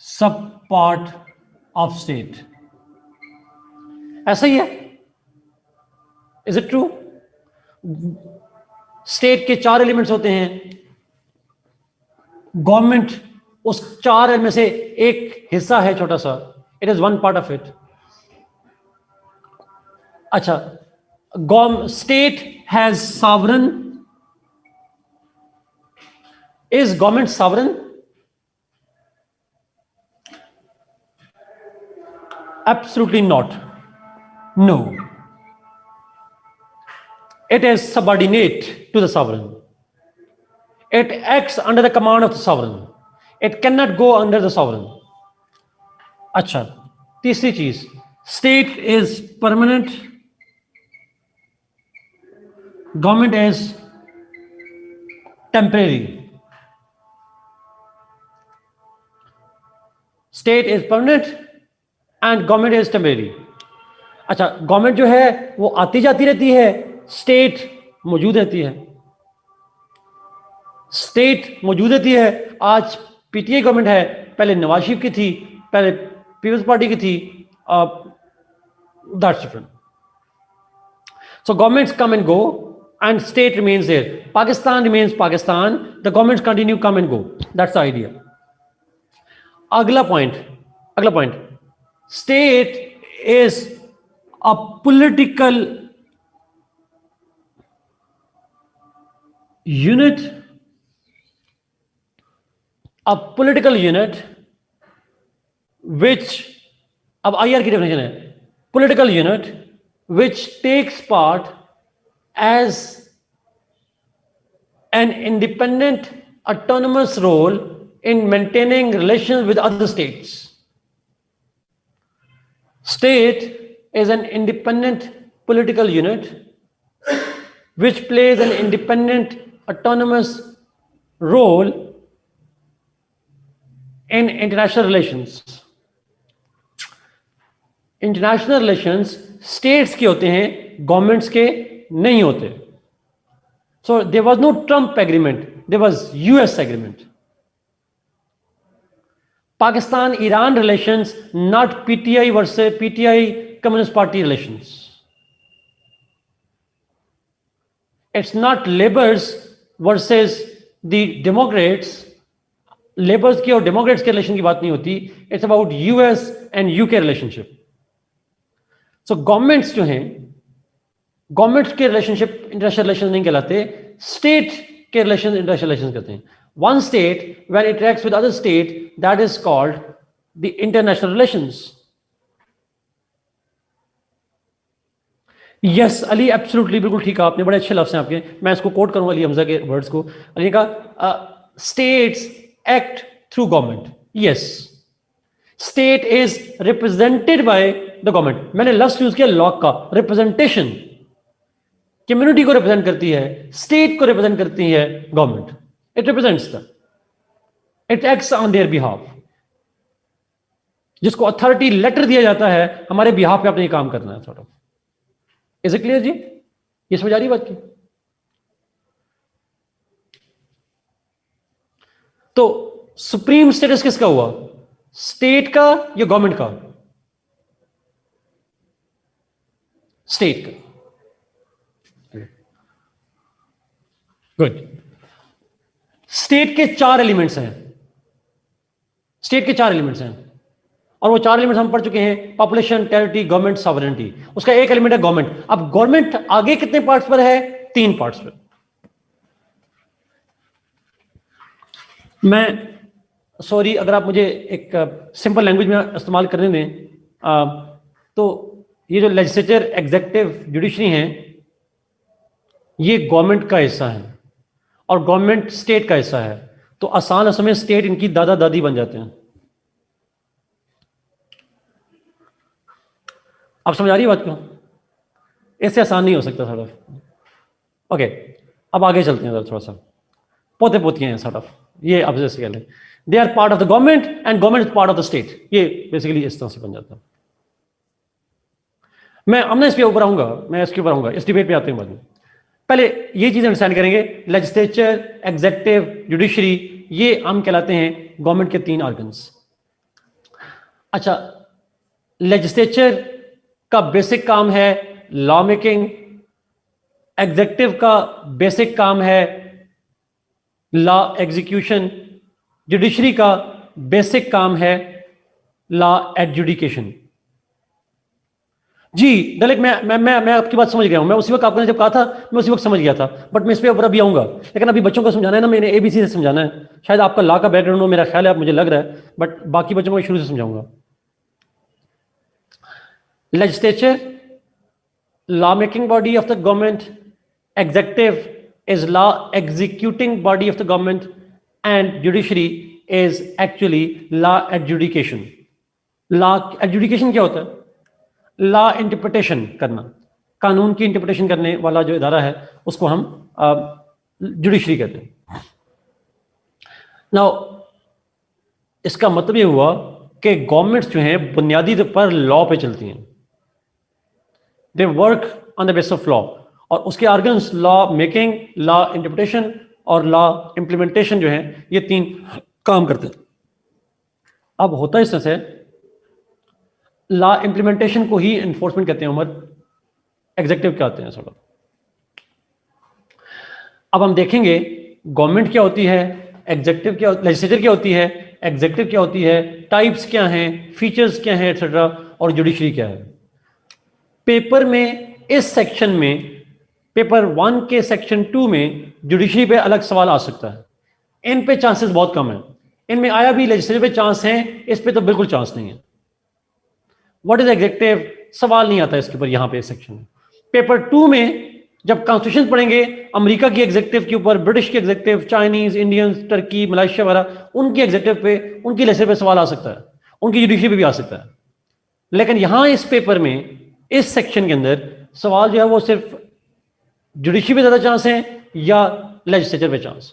सब part of state. ऐसा ही है. Is it true? स्टेट के 4 एलिमेंट्स होते हैं, गवर्नमेंट उस 4 में से एक हिस्सा है छोटा सा, it is one part of it. अच्छा, state has sovereign. Is government sovereign? Absolutely not. No, it is subordinate to the sovereign. It acts under the command of the sovereign. It cannot go under the sovereign. अच्छा, तीसरी चीज, state is permanent, government is temporary. State is permanent and government is temporary. अच्छा, government जो है वो आती जाती रहती है, स्टेट मौजूद रहती है. स्टेट मौजूद रहती है. आज पीटीआई गवर्नमेंट है, पहले नवाज शरीफ की थी, पहले पीपल्स पार्टी की थी. That's different. So governments come and go and state remains there. Pakistan remains Pakistan, the governments continue come and go. That's the idea. अगला point, state is a political unit, a political unit which, अब IR की definition है, political unit which takes part as an independent autonomous role in maintaining relations with other states. State is an independent political unit which plays an independent autonomous role in international relations. International relations states के होते हैं, governments के नहीं होते. So there was no Trump agreement, there was US agreement. Pakistan-Iran relations, not PTI versus PTI Communist Party relations. It's not Labours versus the Democrats. Labours की और Democrats के relation की बात नहीं होती. It's about US and UK relationship. So governments जो हैं, governments के relationship international relations नहीं कहलाते, state के relations international relations कहते हैं. One state when it interacts with other state, that is called the international relations. Yes Ali, absolutely, बिल्कुल ठीक है आपने, बड़े अच्छे लफ्ज़ हैं आपके. मैं इसको कोट करूंगा अली हमजा के वर्ड्स को. अली ने कहा states act through government. Yes, state is represented by the government. मैंने लफ्ज़ यूज किया लॉक का, रिप्रेजेंटेशन. कम्युनिटी को रिप्रेजेंट करती है, स्टेट को रिप्रेजेंट करती है government. It represents the, it acts on their behalf. जिसको अथॉरिटी लेटर दिया जाता है, हमारे बिहाफ पे आपने ये काम करना है. Sort of, is it clear जी? ये समझ आ रही बात की? तो सुप्रीम स्टेटस किसका हुआ, स्टेट का या गवर्नमेंट का? स्टेट का. गुड. स्टेट के 4 एलिमेंट्स हैं. स्टेट के 4 एलिमेंट्स हैं और वो 4 एलिमेंट्स हम पढ़ चुके हैं. Population, territory, government, sovereignty. उसका एक एलिमेंट है गवर्नमेंट. अब गवर्नमेंट आगे कितने पार्ट्स पर है? 3 पार्ट्स पर. मैं सॉरी अगर आप मुझे एक सिंपल लैंग्वेज में इस्तेमाल करने दें. तो ये जो लेजिस्लेचर, एग्जीक्यूटिव, जुडिशरी हैं, ये गवर्नमेंट का हिस्सा है और गवर्नमेंट स्टेट का हिस्सा है. तो आसान असम स्टेट इनकी दादा दादी बन जाते हैं. आप समझ आ रही है बात क्यों? इससे आसान नहीं हो सकता सॉर्ट ऑफ. ओके, अब आगे चलते हैं थोड़ा सा. पोते पोतियां हैं सॉर्ट ऑफ, ये अब जैसे कह लें, they are part of the government and government is part of the state. ये बेसिकली इस तरह से बन जाता है. मैं इस पे ऊपर आऊंगा, मैं इसके ऊपर आऊंगा, इस डिबेट पे आते हैं बाद में। पहले ये चीज अंडरस्टैंड करेंगे, लेजिस्लेचर, एग्जीक्यूटिव, जुडिशरी, ये हम कहलाते हैं गवर्नमेंट के 3 ऑर्गन्स। अच्छा, लेजिस्लेचर का बेसिक काम है लॉ मेकिंग, एग्जीक्यूटिव का बेसिक काम है लॉ एग्जीक्यूशन, जुडिशरी का बेसिक काम है लॉ एडजुडिकेशन। जी दलित, मैं आपकी बात समझ गया हूं। मैं उसी वक्त आपने जब कहा था मैं उसी वक्त समझ गया था, बट मैं इस पे ऊपर अभी आऊंगा। लेकिन अभी बच्चों को समझाना है ना, मैंने एबीसी से समझाना है। शायद आपका लॉ का बैकग्राउंड हो, मेरा ख्याल है, आप मुझे लग रहा है, बट बाकी बच्चों को शुरू से समझाऊंगा। Legislature, law making body of the government, executive is law executing body of the government, and judiciary is actually law adjudication. law adjudication क्या होता है? लॉ इंटरप्रिटेशन करना, कानून की इंटरप्रिटेशन करने वाला जो इदारा है उसको हम जुडिशरी कहते हैं। नाउ इसका मतलब ये हुआ कि गवर्नमेंट्स जो हैं बुनियादी तौर पर लॉ पे चलती हैं, they work on the basis of law, और उसके organs law making, law interpretation और लॉ इंप्लीमेंटेशन जो है, ये 3 काम करते हैं। अब होता है इससे लॉ इंप्लीमेंटेशन को ही एनफोर्समेंट कहते हैं उमर, एग्जीक्यूटिव क्या होते हैं सर। अब हम देखेंगे गवर्नमेंट क्या होती है, एग्जीक्यूटिव क्या, लेजिस्लेचर क्या होती है, एग्जीक्यूटिव क्या होती है, टाइप्स क्या हैं, फीचर्स क्या हैं, एटसेट्रा, और जुडिशरी क्या है। पेपर में इस सेक्शन में, पेपर 1 के सेक्शन 2 में जुडिशरी पे अलग सवाल आ सकता है। इन पे चांसेस बहुत कम है, इनमें आया भी लेजिस्लेचर पे चांस हैं, इस पे तो बिल्कुल चांस नहीं है। व्हाट इज एग्जीक्यूटिव, सवाल नहीं आता इसके ऊपर यहाँ पे सेक्शन में। पेपर 2 में जब कॉन्स्टिट्यूशन पढ़ेंगे, अमेरिका की एग्जीक्यूटिव के ऊपर, ब्रिटिश की executive, Chinese, Indian, Turkey, Malaysia वगैरह, उनकी एग्जीक्यूटिव पे, उनकी लेजिस्लेचर पे सवाल आ सकता है, उनकी जुडिशरी पे भी आ सकता है। लेकिन यहां इस पेपर में, इस सेक्शन के अंदर सवाल जो है वो सिर्फ जुडिशरी पे ज्यादा चांस है या लेजिस्लेचर पे चांस।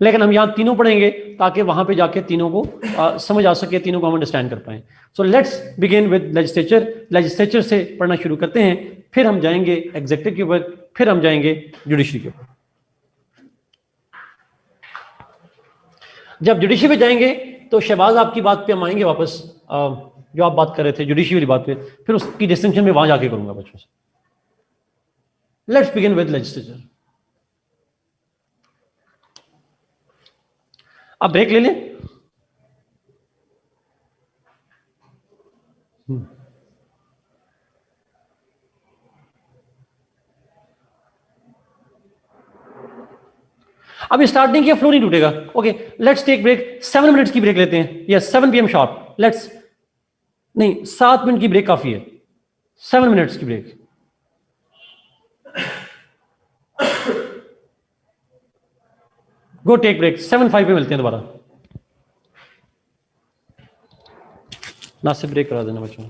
लेकिन हम यहां तीनों पढ़ेंगे ताकि वहां पे जाके तीनों को समझ आ सके, तीनों को हम अंडरस्टैंड कर पाए। So let's begin with legislature. Legislature से पढ़ना शुरू करते हैं, फिर हम जाएंगे एग्जीक्यूटिव के ऊपर, फिर हम जाएंगे जुडिशरी के ऊपर। जब जुडिशरी पे जाएंगे तो शहबाज आपकी बात पे हम आएंगे वापस, जो आप बात कर रहे थे जुडिशरी वाली बात पे, फिर उसकी डिस्टिंक्शन में वहां जाके करूंगा बच्चों से। Let's begin with legislature. आप ब्रेक ले लें। अभी स्टार्ट नहीं किया, फ्लो नहीं टूटेगा। Okay, let's take break, 7 minutes की ब्रेक लेते हैं, या 7 PM शॉर्प। लेट्स, नहीं 7 मिनट की ब्रेक काफी है, 7 मिनट्स की ब्रेक। गो टेक ब्रेक, 7:05 पे मिलते हैं दोबारा। ना से ब्रेक करा देना बच्चों।